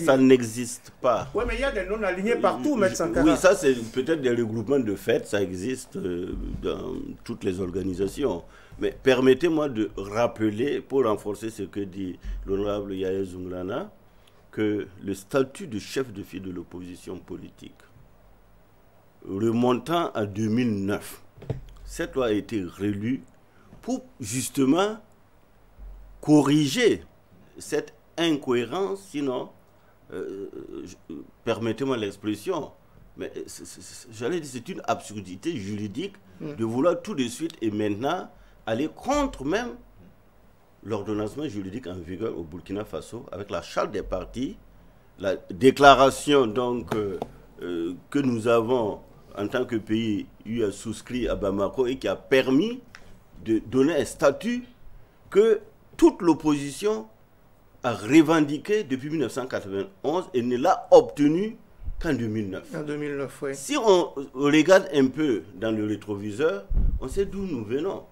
Speaker 2: Ça n'existe pas.
Speaker 1: Oui, mais il y a des non-alignés partout, Maître Sankara.
Speaker 2: Oui, ça, c'est peut-être des regroupements de fait, ça existe dans toutes les organisations. Mais permettez-moi de rappeler, pour renforcer ce que dit l'honorable Yahya Zounglana, que le statut de chef de file de l'opposition politique, remontant à 2009, cette loi a été relue pour justement corriger cette incohérence, sinon, permettez-moi l'expression, mais j'allais dire c'est une absurdité juridique de vouloir tout de suite et maintenant aller contre même l'ordonnancement juridique en vigueur au Burkina Faso avec la charte des partis, la déclaration donc que nous avons en tant que pays eu à souscrit à Bamako et qui a permis de donner un statut que toute l'opposition a revendiqué depuis 1991 et ne l'a obtenu qu'en 2009.
Speaker 1: En 2009, oui.
Speaker 2: Si on regarde un peu dans le rétroviseur, on sait d'où nous venons.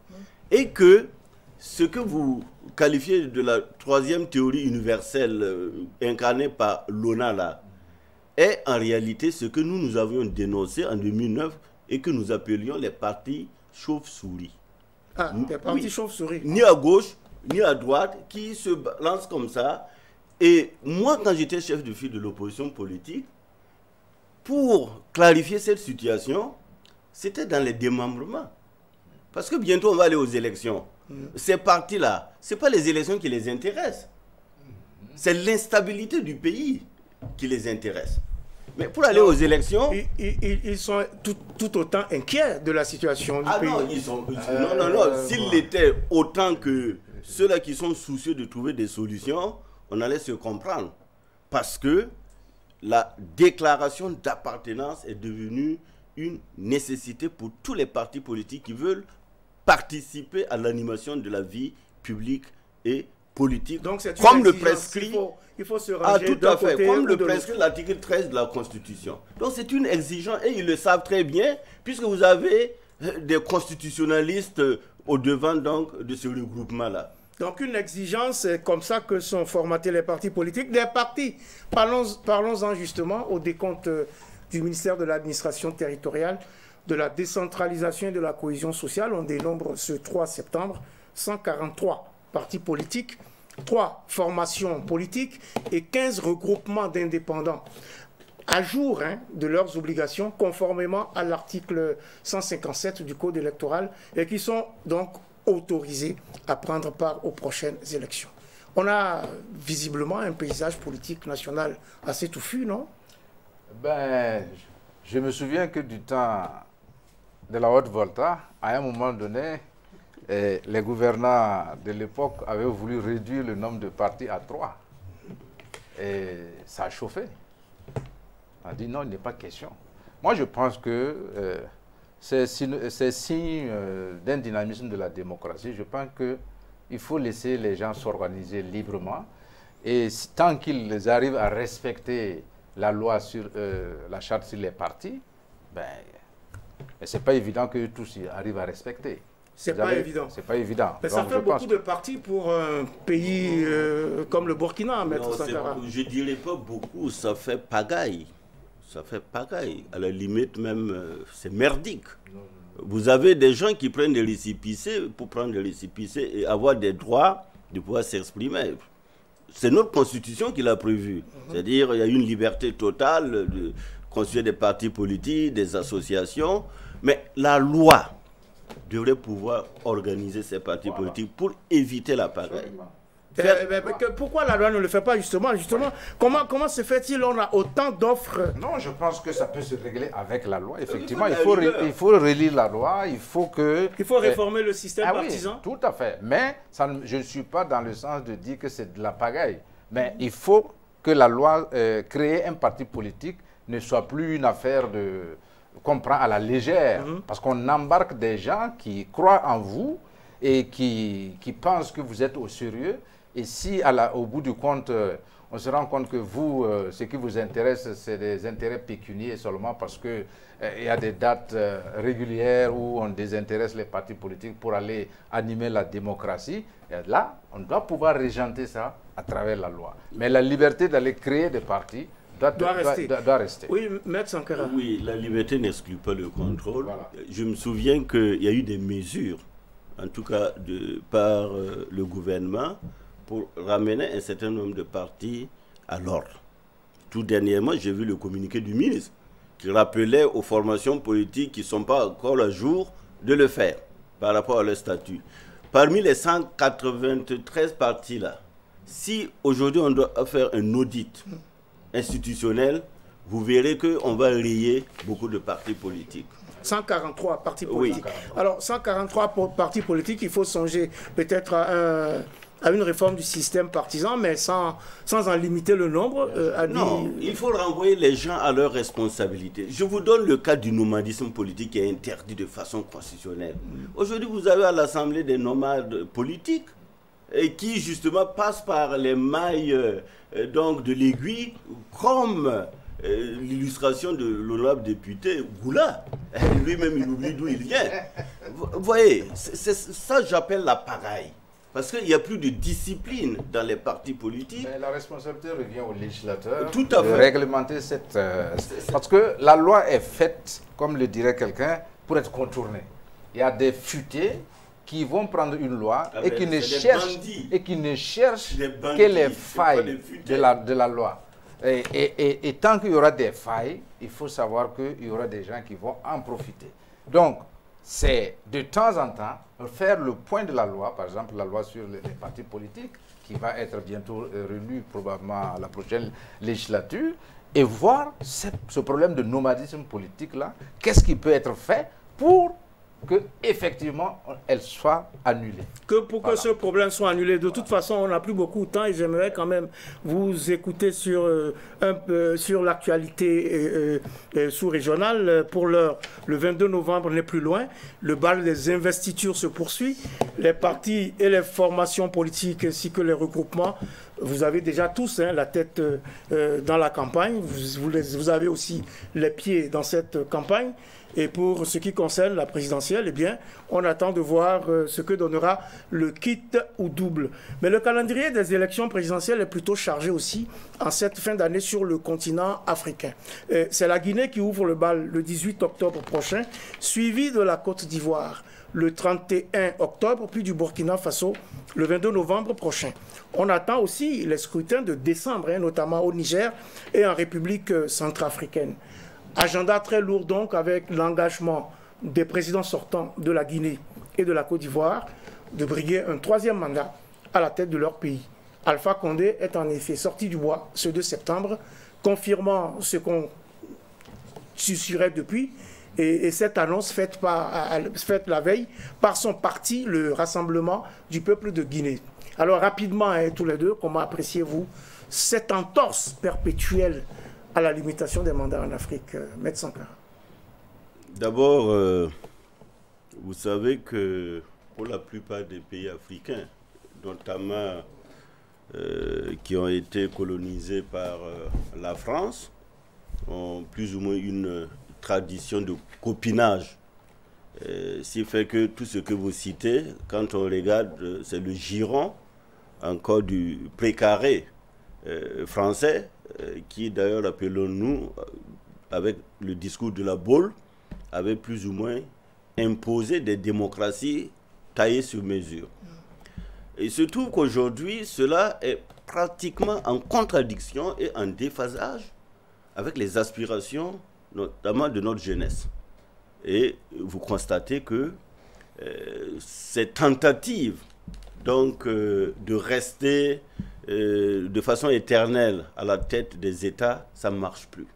Speaker 2: Et que ce que vous qualifiez de la troisième théorie universelle incarnée par l'ONA là, est en réalité ce que nous avions dénoncé en 2009 et que nous appelions les partis chauves-souris.
Speaker 1: Ah, des partis chauves-souris.
Speaker 2: Ni à gauche, ni à droite, qui se lancent comme ça. Et moi, quand j'étais chef de file de l'opposition politique, pour clarifier cette situation, c'était dans les démembrements. Parce que bientôt, on va aller aux élections. Ces partis-là, ce n'est pas les élections qui les intéressent. C'est l'instabilité du pays qui les intéresse. Mais pour aller aux élections...
Speaker 1: Ils sont tout autant inquiets de la situation du pays.
Speaker 2: Non, ils sont... non. S'ils l'étaient autant que ceux-là qui sont soucieux de trouver des solutions, on allait se comprendre. Parce que la déclaration d'appartenance est devenue une nécessité pour tous les partis politiques qui veulent participer à l'animation de la vie publique et politique.
Speaker 1: Donc c'est
Speaker 2: comme le prescrit...
Speaker 1: Il faut se ranger
Speaker 2: tout à fait, comme le prescrit l'article 13 de la Constitution. Donc c'est une exigence, et ils le savent très bien, puisque vous avez des constitutionnalistes au devant donc, de ce regroupement-là.
Speaker 1: Donc une exigence, c'est comme ça que sont formatés les partis politiques. Des partis, parlons-en justement au décompte du ministère de l'administration territoriale, de la décentralisation et de la cohésion sociale. On dénombre ce 3 septembre 143 partis politiques, 3 formations politiques et 15 regroupements d'indépendants à jour de leurs obligations conformément à l'article 157 du Code électoral et qui sont donc autorisés à prendre part aux prochaines élections. On a visiblement un paysage politique national assez touffu, non?
Speaker 3: Ben, je me souviens que du temps de la Haute-Volta, à un moment donné, les gouvernants de l'époque avaient voulu réduire le nombre de partis à 3. Et ça a chauffé. On a dit non, il n'est pas question. Moi, je pense que c'est signe d'un dynamisme de la démocratie. Je pense qu'il faut laisser les gens s'organiser librement. Et tant qu'ils arrivent à respecter la loi sur la charte sur les partis, ben, ce n'est pas évident que tous y arrivent à respecter.
Speaker 1: C'est pas évident.
Speaker 3: C'est pas évident.
Speaker 1: Mais ça fait beaucoup de partis pour un pays comme le Burkina, Maître Sankara.
Speaker 2: Je ne dirais pas beaucoup, ça fait pagaille. Ça fait pagaille. À la limite même, c'est merdique. Vous avez des gens qui prennent des récépissés pour prendre des récépissés et avoir des droits de pouvoir s'exprimer. C'est notre constitution qui l'a prévu. C'est-à-dire qu'il y a une liberté totale de constituer des partis politiques, des associations. Mais la loi devrait pouvoir organiser ces partis politiques pour éviter la pagaille.
Speaker 1: Pourquoi la loi ne le fait pas justement? Comment se fait-il on a autant d'offres?
Speaker 3: Non, je pense que ça peut se régler avec la loi. Effectivement, il faut relire la loi, il faut
Speaker 1: réformer le système partisan.
Speaker 3: Oui, tout à fait. Mais je ne suis pas dans le sens de dire que c'est de la pagaille. Mais il faut que la loi créer un parti politique ne soit plus une affaire qu'on prend à la légère. Parce qu'on embarque des gens qui croient en vous et qui pensent que vous êtes au sérieux. Et si, au bout du compte, on se rend compte que vous, ce qui vous intéresse, c'est des intérêts pécuniaires seulement parce qu'il y a des dates régulières où on désintéresse les partis politiques pour aller animer la démocratie, et là, on doit pouvoir régenter ça à travers la loi. Mais la liberté d'aller créer des partis doit rester.
Speaker 1: Oui, Maître Sankara.
Speaker 2: Oui, la liberté n'exclut pas le contrôle. Voilà. Je me souviens qu'il y a eu des mesures, en tout cas par le gouvernement, pour ramener un certain nombre de partis à l'ordre. Tout dernièrement, j'ai vu le communiqué du ministre qui rappelait aux formations politiques qui ne sont pas encore à jour de le faire par rapport à leur statut. Parmi les 193 partis-là, si aujourd'hui on doit faire un audit institutionnel, vous verrez qu'on va rayer beaucoup de partis politiques.
Speaker 1: 143 partis politiques.
Speaker 2: Oui.
Speaker 1: Alors, 143 partis politiques, il faut songer peut-être à une réforme du système partisan, mais sans en limiter le nombre.
Speaker 2: Non, il faut renvoyer les gens à leurs responsabilités. Je vous donne le cas du nomadisme politique qui est interdit de façon constitutionnelle. Aujourd'hui, vous avez à l'Assemblée des nomades politiques et qui, justement, passent par les mailles donc de l'aiguille, comme l'illustration de l'honorable député Goula. Lui-même, il oublie d'où il vient. Vous voyez, ça j'appelle la pagaille. Parce qu'il n'y a plus de discipline dans les partis politiques.
Speaker 3: Mais la responsabilité revient au législateur
Speaker 2: de
Speaker 3: réglementer cette... Parce que la loi est faite, comme le dirait quelqu'un, pour être contournée. Il y a des futés qui vont prendre une loi et qui ne cherchent que les failles de la loi. Et tant qu'il y aura des failles, il faut savoir qu'il y aura des gens qui vont en profiter. Donc, c'est de temps en temps faire le point de la loi, par exemple la loi sur les partis politiques, qui va être bientôt relue probablement à la prochaine législature, et voir ce problème de nomadisme politique-là, qu'est-ce qui peut être fait pour que effectivement elle soit annulée.
Speaker 1: Pour que ce problème soit annulé. De toute façon, on n'a plus beaucoup de temps et j'aimerais quand même vous écouter sur l'actualité sous-régionale. Pour l'heure, le 22 novembre n'est plus loin. Le bal des investitures se poursuit. Les partis et les formations politiques ainsi que les regroupements, vous avez déjà tous la tête dans la campagne. Vous avez aussi les pieds dans cette campagne. Et pour ce qui concerne la présidentielle, eh bien, on attend de voir ce que donnera le kit ou double. Mais le calendrier des élections présidentielles est plutôt chargé aussi en cette fin d'année sur le continent africain. C'est la Guinée qui ouvre le bal le 18 octobre prochain, suivi de la Côte d'Ivoire le 31 octobre, puis du Burkina Faso le 22 novembre prochain. On attend aussi les scrutins de décembre, notamment au Niger et en République centrafricaine. Agenda très lourd donc avec l'engagement des présidents sortants de la Guinée et de la Côte d'Ivoire de briguer un troisième mandat à la tête de leur pays. Alpha Condé est en effet sorti du bois ce 2 septembre, confirmant ce qu'on susurrait depuis et cette annonce faite la veille par son parti, le Rassemblement du peuple de Guinée. Alors rapidement, tous les deux, comment appréciez-vous cette entorse perpétuelle à la limitation des mandats en Afrique, Maître Sankara?
Speaker 2: D'abord, vous savez que pour la plupart des pays africains, notamment qui ont été colonisés par la France, ont plus ou moins une tradition de copinage. Ce qui fait que tout ce que vous citez, quand on regarde, c'est le giron encore du précaré français, qui d'ailleurs, appelons-nous, avec le discours de la Baule, avait plus ou moins imposé des démocraties taillées sur mesure. Et il se trouve qu'aujourd'hui, cela est pratiquement en contradiction et en déphasage avec les aspirations, notamment de notre jeunesse. Et vous constatez que ces tentatives donc de rester de façon éternelle à la tête des États, ça ne marche plus.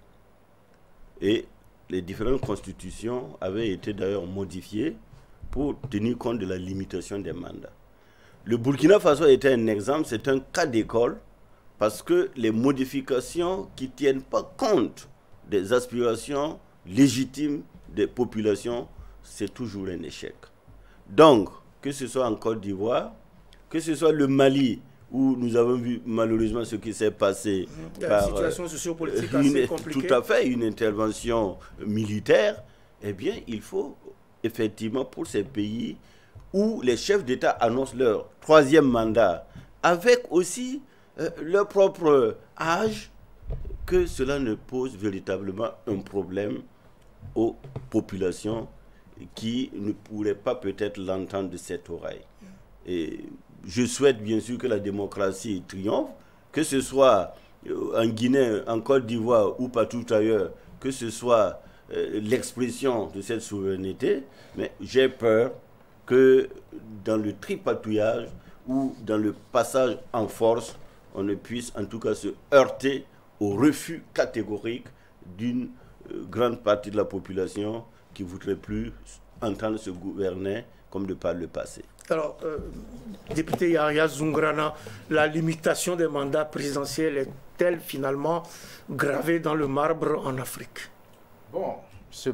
Speaker 2: Et les différentes constitutions avaient été d'ailleurs modifiées pour tenir compte de la limitation des mandats. Le Burkina Faso était un exemple, c'est un cas d'école, parce que les modifications qui ne tiennent pas compte des aspirations légitimes des populations, c'est toujours un échec. Donc, que ce soit en Côte d'Ivoire, que ce soit le Mali, où nous avons vu malheureusement ce qui s'est passé
Speaker 1: par une situation sociopolitique assez compliquée.
Speaker 2: Tout à fait, une intervention militaire, eh bien, il faut effectivement pour ces pays où les chefs d'État annoncent leur 3e mandat, avec aussi leur propre âge, que cela ne pose véritablement un problème aux populations qui ne pourraient pas peut-être l'entendre de cette oreille. Et je souhaite bien sûr que la démocratie triomphe, que ce soit en Guinée, en Côte d'Ivoire ou partout ailleurs, que ce soit l'expression de cette souveraineté, mais j'ai peur que dans le tripatouillage ou dans le passage en force, on ne puisse en tout cas se heurter au refus catégorique d'une grande partie de la population qui ne voudrait plus entendre se gouverner comme de par le passé.
Speaker 1: Alors, député Yahya Zoungrana, la limitation des mandats présidentiels est-elle finalement gravée dans le marbre en Afrique?
Speaker 3: Bon, c'est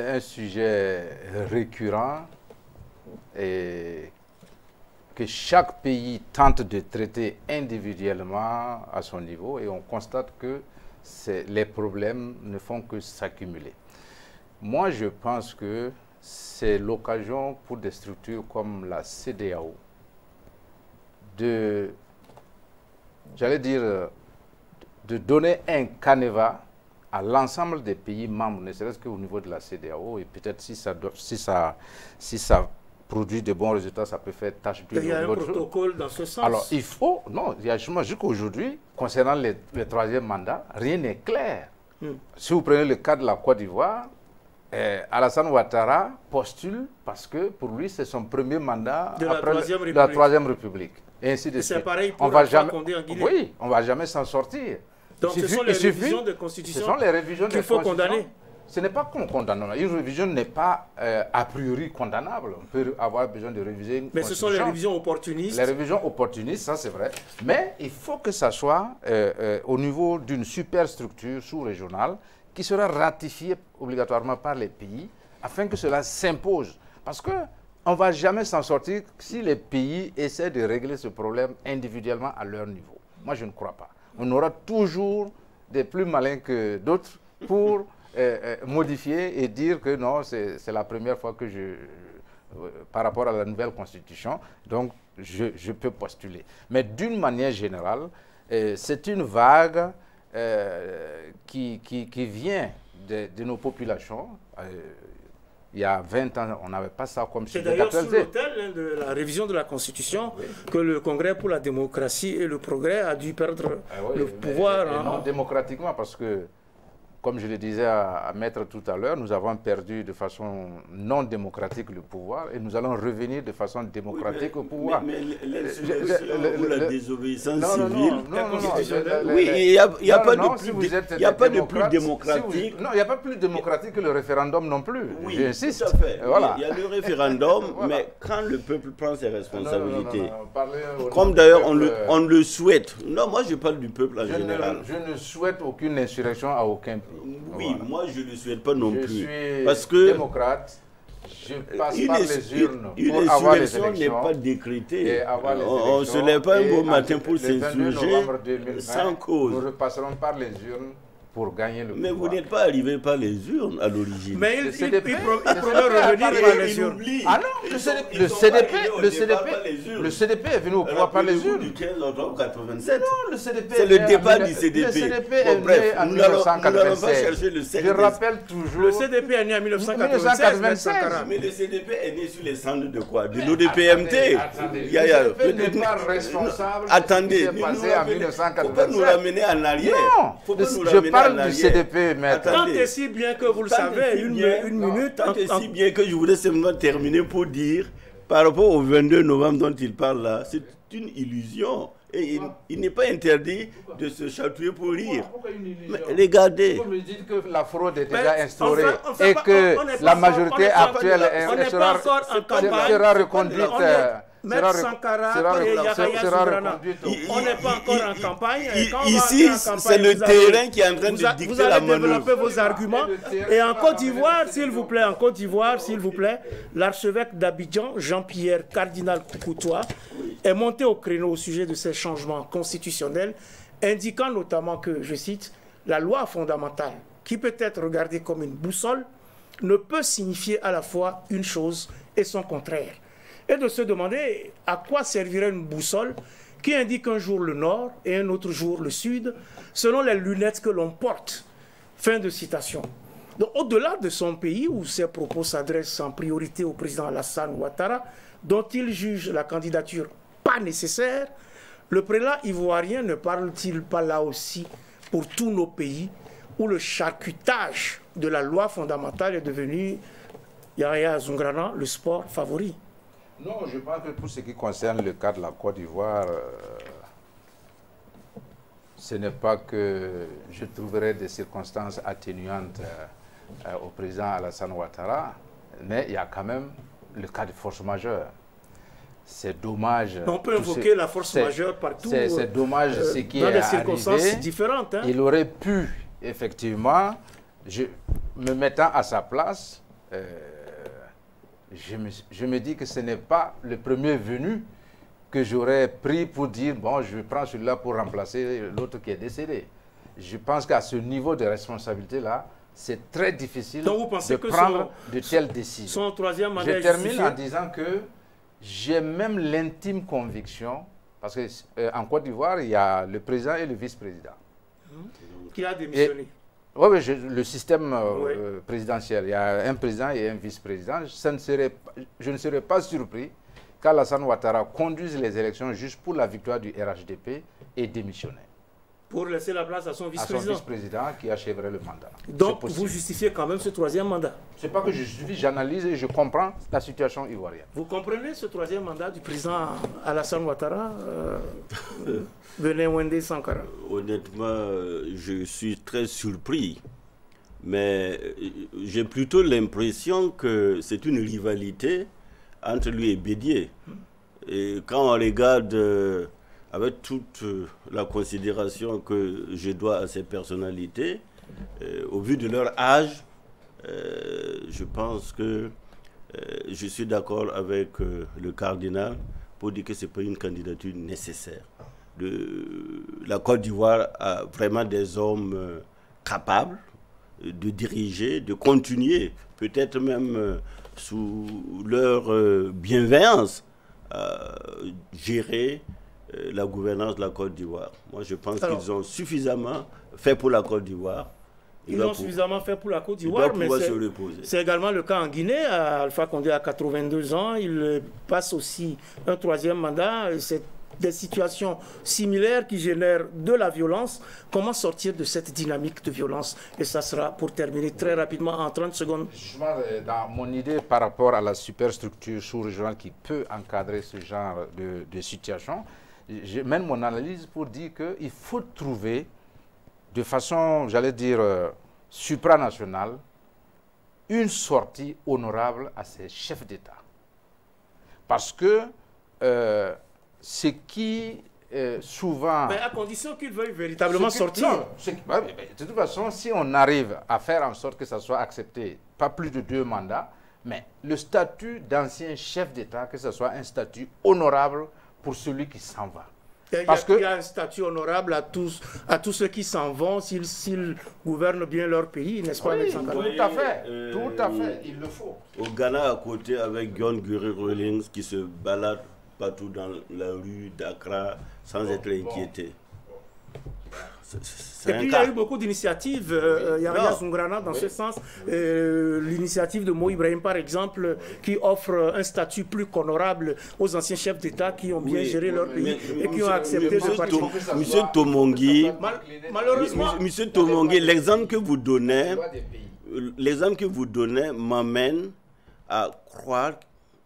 Speaker 3: un sujet récurrent et que chaque pays tente de traiter individuellement à son niveau, et on constate que les problèmes ne font que s'accumuler. Moi, je pense que c'est l'occasion pour des structures comme la CEDEAO de donner un canevas à l'ensemble des pays membres, ne serait-ce qu'au niveau de la CEDEAO, et peut-être si ça produit de bons résultats, ça peut faire tâche d'huile.
Speaker 1: Il y a un protocole dans ce sens.
Speaker 3: Alors, il faut, non, il y a jusqu'à aujourd'hui, concernant le 3e mandat, rien n'est clair. Si vous prenez le cas de la Côte d'Ivoire, Alassane Ouattara postule parce que pour lui, c'est son premier mandat
Speaker 1: de
Speaker 3: après
Speaker 1: la
Speaker 3: 3e République. Et ainsi de suite.
Speaker 1: C'est pareil pour Alpha Condé en Guinée.
Speaker 3: Oui, on ne va jamais s'en sortir.
Speaker 1: Donc ce sont les révisions de constitution qu'il faut condamner.
Speaker 3: Ce n'est pas qu'on condamne. Une révision n'est pas a priori condamnable. On peut avoir besoin de réviser une
Speaker 1: Mais ce sont les révisions opportunistes.
Speaker 3: Les révisions opportunistes, ça c'est vrai. Mais il faut que ça soit au niveau d'une superstructure sous-régionale qui sera ratifiée obligatoirement par les pays afin que cela s'impose. Parce qu'on ne va jamais s'en sortir si les pays essaient de régler ce problème individuellement à leur niveau. Moi, je ne crois pas. On aura toujours des plus malins que d'autres pour modifier et dire que non, c'est la première fois que par rapport à la nouvelle constitution, donc je peux postuler. Mais d'une manière générale, c'est une vague qui vient de nos populations. Il y a 20 ans, on n'avait pas ça comme sujet d'actualité.
Speaker 1: C'est d'ailleurs sous l'autel de la révision de la Constitution que le Congrès pour la démocratie et le progrès a dû perdre le pouvoir.
Speaker 3: Et non démocratiquement, parce que, comme je le disais à Maître tout à l'heure, nous avons perdu de façon non démocratique le pouvoir et nous allons revenir de façon démocratique au pouvoir.
Speaker 2: Mais l'insurrection ou la désobéissance civile...
Speaker 3: Oui,
Speaker 2: il n'y a pas de plus démocratique.
Speaker 3: Non, il n'y a pas plus démocratique que le référendum non plus.
Speaker 2: Oui,
Speaker 3: j'insiste.
Speaker 2: tout à fait.
Speaker 3: Voilà.
Speaker 2: Oui, il y a le référendum, mais quand le peuple prend ses responsabilités, comme d'ailleurs on le souhaite. Non, moi je parle du peuple en général.
Speaker 3: Je ne souhaite aucune insurrection à aucun pays.
Speaker 2: Oui, voilà. Moi je ne le souhaite pas non plus.
Speaker 3: Je suis
Speaker 2: parce que
Speaker 3: démocrate, je passe par les urnes pour avoir les élections.
Speaker 2: Une insurrection n'est pas décrétée.
Speaker 3: On
Speaker 2: ne se lève pas un beau matin pour s'insurger sans cause.
Speaker 3: Nous repasserons par les urnes pour gagner le pouvoir.
Speaker 2: Mais vous n'êtes pas arrivé par les urnes à l'origine.
Speaker 1: Mais il promet revenir par les urnes.
Speaker 3: Ah non, le CDP est venu au pouvoir par les urnes.
Speaker 2: Du 15 octobre 87.
Speaker 3: Non, le CDP
Speaker 2: c'est le départ du CDP.
Speaker 3: Le CDP est né en 1996. Je rappelle toujours.
Speaker 1: Le CDP est né en 1996.
Speaker 2: Mais le CDP est né sur les cendres de quoi? De l'ODPMT.
Speaker 3: Le CDP n'est pas responsable de ce qui s'est passé en 1987.
Speaker 2: Il ne faut pas nous ramener en arrière.
Speaker 3: Non, je parle du CDP, mais
Speaker 1: tant et si bien que vous le savez, une minute.
Speaker 2: Tant et si bien que je voudrais simplement terminer pour dire par rapport au 22 novembre dont il parle là, c'est une illusion. Et il n'est pas interdit de se chatouiller pour rire. Mais regardez.
Speaker 3: Vous me dites que la fraude est déjà instaurée et que la majorité actuelle sera reconduite.
Speaker 1: Maître Sankara et Yahya Zoungrana, on n'est pas encore en campagne.
Speaker 2: Ici, c'est le terrain qui est en train de dicter la manœuvre.
Speaker 1: Vous allez développer vos arguments. Et en Côte d'Ivoire, s'il vous plaît, l'archevêque d'Abidjan, Jean-Pierre Cardinal Koutoua, est monté au créneau au sujet de ces changements constitutionnels, indiquant notamment que, je cite, la loi fondamentale, qui peut être regardée comme une boussole, ne peut signifier à la fois une chose et son contraire. Et de se demander à quoi servirait une boussole qui indique un jour le nord et un autre jour le sud, selon les lunettes que l'on porte. Fin de citation. Donc, au-delà de son pays, où ses propos s'adressent en priorité au président Alassane Ouattara, dont il juge la candidature pas nécessaire, le prélat ivoirien ne parle-t-il pas là aussi pour tous nos pays où le charcutage de la loi fondamentale est devenu, Yahya Zoungrana, le sport favori?
Speaker 3: Non, je pense que pour ce qui concerne le cas de la Côte d'Ivoire, ce n'est pas que je trouverais des circonstances atténuantes au président Alassane Ouattara, mais il y a quand même le cas de force majeure. C'est dommage.
Speaker 1: On peut invoquer la force majeure partout.
Speaker 3: C'est dommage ce qui est arrivé.
Speaker 1: Dans des circonstances différentes.
Speaker 3: Il aurait pu, effectivement, me mettant à sa place, je me dis que ce n'est pas le premier venu que j'aurais pris pour dire, bon, je prends celui-là pour remplacer l'autre qui est décédé. Je pense qu'à ce niveau de responsabilité-là, c'est très difficile de prendre de telles décisions.
Speaker 1: Son troisième mandat.
Speaker 3: Je termine en disant que j'ai même l'intime conviction, parce qu'en Côte d'Ivoire, il y a le président et le vice-président.
Speaker 1: Qui a démissionné.
Speaker 3: Oui, le système présidentiel, il y a un président et un vice-président. Je ne serais pas surpris qu'Alassane Ouattara conduise les élections juste pour la victoire du RHDP et démissionner.
Speaker 1: Pour laisser la place à son vice-président.
Speaker 3: À son vice-président qui achèverait le mandat.
Speaker 1: Donc vous justifiez quand même ce troisième mandat?
Speaker 3: Ce n'est pas que je justifie, j'analyse et je comprends la situation ivoirienne.
Speaker 1: Vous comprenez ce troisième mandat du président Alassane Ouattara, Benin Wende Sankara?
Speaker 2: Honnêtement, je suis très surpris. Mais j'ai plutôt l'impression que c'est une rivalité entre lui et Bédié. Et quand on regarde avec toute la considération que je dois à ces personnalités, au vu de leur âge, je pense que je suis d'accord avec le cardinal pour dire que ce n'est pas une candidature nécessaire. La Côte d'Ivoire a vraiment des hommes capables de diriger, de continuer, peut-être même sous leur bienveillance, à gérer la gouvernance de la Côte d'Ivoire. Moi, je pense qu'ils ont suffisamment fait pour la Côte d'Ivoire.
Speaker 1: Ils ont suffisamment fait pour la Côte d'Ivoire, mais c'est également le cas en Guinée. Alpha Condé a 82 ans, il passe aussi un troisième mandat. C'est des situations similaires qui génèrent de la violence. Comment sortir de cette dynamique de violence? Et ça sera pour terminer très rapidement en 30 secondes.
Speaker 3: Justement, dans mon idée par rapport à la superstructure sous-régionale qui peut encadrer ce genre de situation, je mène mon analyse pour dire qu'il faut trouver de façon, j'allais dire, supranationale, une sortie honorable à ces chefs d'État. Parce que ce qui souvent...
Speaker 1: Mais à condition qu'ils veuillent véritablement sortir.
Speaker 3: Non, de toute façon, si on arrive à faire en sorte que ça soit accepté, pas plus de 2 mandats, mais le statut d'ancien chef d'État, que ce soit un statut honorable pour celui qui s'en va.
Speaker 1: Il y a un statut honorable à tous ceux qui s'en vont s'ils gouvernent bien leur pays, n'est-ce pas?
Speaker 3: Oui, tout à fait, tout à fait, il le faut.
Speaker 2: Au Ghana, à côté, avec John Gurry Rawlings qui se balade partout dans la rue d'Accra sans être inquiété.
Speaker 1: Et puis il y a eu beaucoup d'initiatives, Yahya Zoungrana dans ce sens, l'initiative de Mo Ibrahim par exemple, qui offre un statut plus qu'honorable aux anciens chefs d'État qui ont bien géré leur pays et qui ont accepté de partir.
Speaker 2: Monsieur Tomongui, malheureusement, Monsieur Tomongui, l'exemple que vous donnez m'amène à croire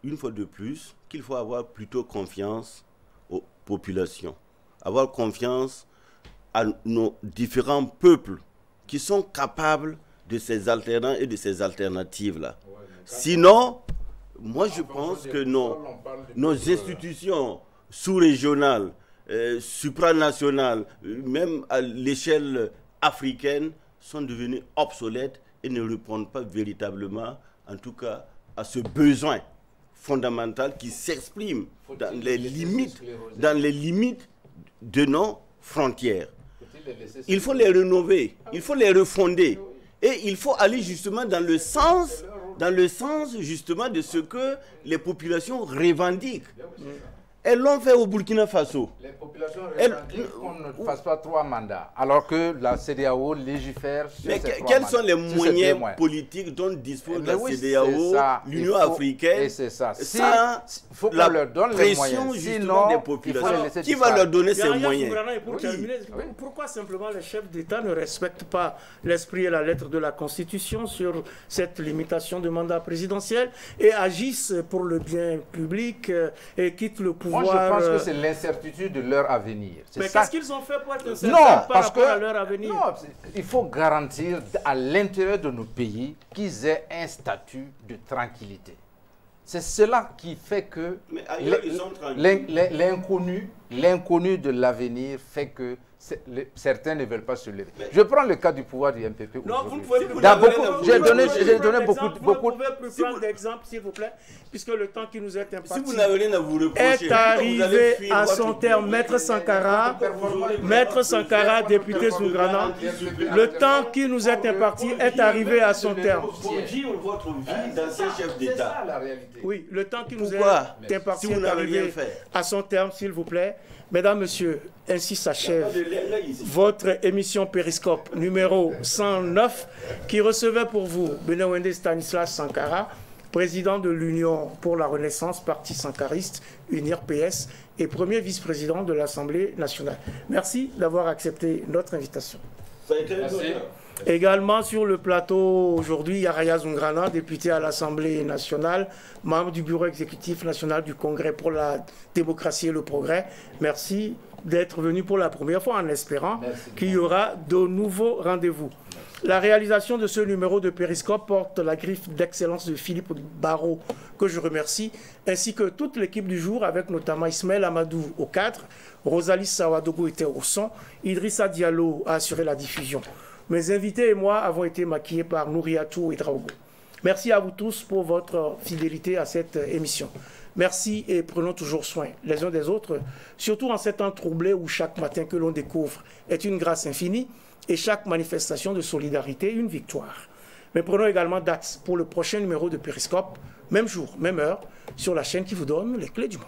Speaker 2: une fois de plus, qu'il faut avoir plutôt confiance aux populations. Avoir confiance à nos différents peuples qui sont capables de ces alternants et de ces alternatives-là. Sinon, moi je pense que nos institutions sous-régionales, supranationales, même à l'échelle africaine, sont devenues obsolètes et ne répondent pas véritablement, en tout cas, à ce besoin fondamental qui s'exprime dans les limites de nos frontières. Il faut les rénover, il faut les refonder et il faut aller justement dans le sens justement de ce que les populations revendiquent. Elles l'ont fait au Burkina Faso.
Speaker 3: Les populations revendiquent qu'on ne fasse pas 3 mandats, alors que la CEDEAO légifère sur ces 3 mandats.
Speaker 2: Quels sont les moyens politiques dont dispose la CEDEAO, l'Union africaine?
Speaker 3: Et c'est ça.
Speaker 2: Il faut qu'on leur donne les moyens, sinon des populations. Qui va leur donner ces moyens?
Speaker 1: Pourquoi simplement les chefs d'État ne respectent pas l'esprit et la lettre de la Constitution sur cette limitation de mandat présidentiel et agissent pour le bien public et quittent le pouvoir?
Speaker 3: Moi, je pense que c'est l'incertitude de leur avenir.
Speaker 1: Mais qu'est-ce qu'ils ont fait pour être incertains par rapport à leur avenir?
Speaker 3: Non, il faut garantir à l'intérieur de nos pays qu'ils aient un statut de tranquillité. C'est cela qui fait que l'inconnu de l'avenir fait que certains ne veulent pas se lever. Je prends le cas du pouvoir du MPP.
Speaker 1: Non, vous ne pouvez plus.
Speaker 3: J'ai donné beaucoup.
Speaker 1: Vous ne pouvez plus prendre d'exemple, s'il vous plaît, puisque le temps qui nous est imparti
Speaker 2: si vous n'avez rien à vous reprocher,
Speaker 1: est arrivé à son terme. Maître Sankara, député Zoungrana, le temps qui nous est imparti est arrivé à son terme.
Speaker 2: Pour dire votre vie d'ancien chef d'État.
Speaker 3: C'est ça la réalité.
Speaker 1: Oui, le temps qui nous est imparti est arrivé à son terme, s'il vous plaît. Mesdames, Messieurs, ainsi s'achève votre émission Périscope numéro 109 qui recevait pour vous Benewende Stanislas Sankara, président de l'Union pour la Renaissance, parti sankariste, UNIR-PS, et premier vice-président de l'Assemblée nationale. Merci d'avoir accepté notre invitation.
Speaker 2: Ça a été un
Speaker 1: Également sur le plateau aujourd'hui, Yaraya Zoungrana, député à l'Assemblée nationale, membre du bureau exécutif national du Congrès pour la démocratie et le progrès. Merci d'être venu pour la première fois en espérant qu'il y aura de nouveaux rendez-vous. La réalisation de ce numéro de Périscope porte la griffe d'excellence de Philippe Barrault, que je remercie, ainsi que toute l'équipe du jour, avec notamment Ismaël Amadou au cadre, Rosalie Sawadogo était au son, Idrissa Diallo a assuré la diffusion. Mes invités et moi avons été maquillés par Nouriatou et Draogo. Merci à vous tous pour votre fidélité à cette émission. Merci et prenons toujours soin les uns des autres, surtout en ces temps troublés où chaque matin que l'on découvre est une grâce infinie et chaque manifestation de solidarité une victoire. Mais prenons également date pour le prochain numéro de Périscope, même jour, même heure, sur la chaîne qui vous donne les clés du monde.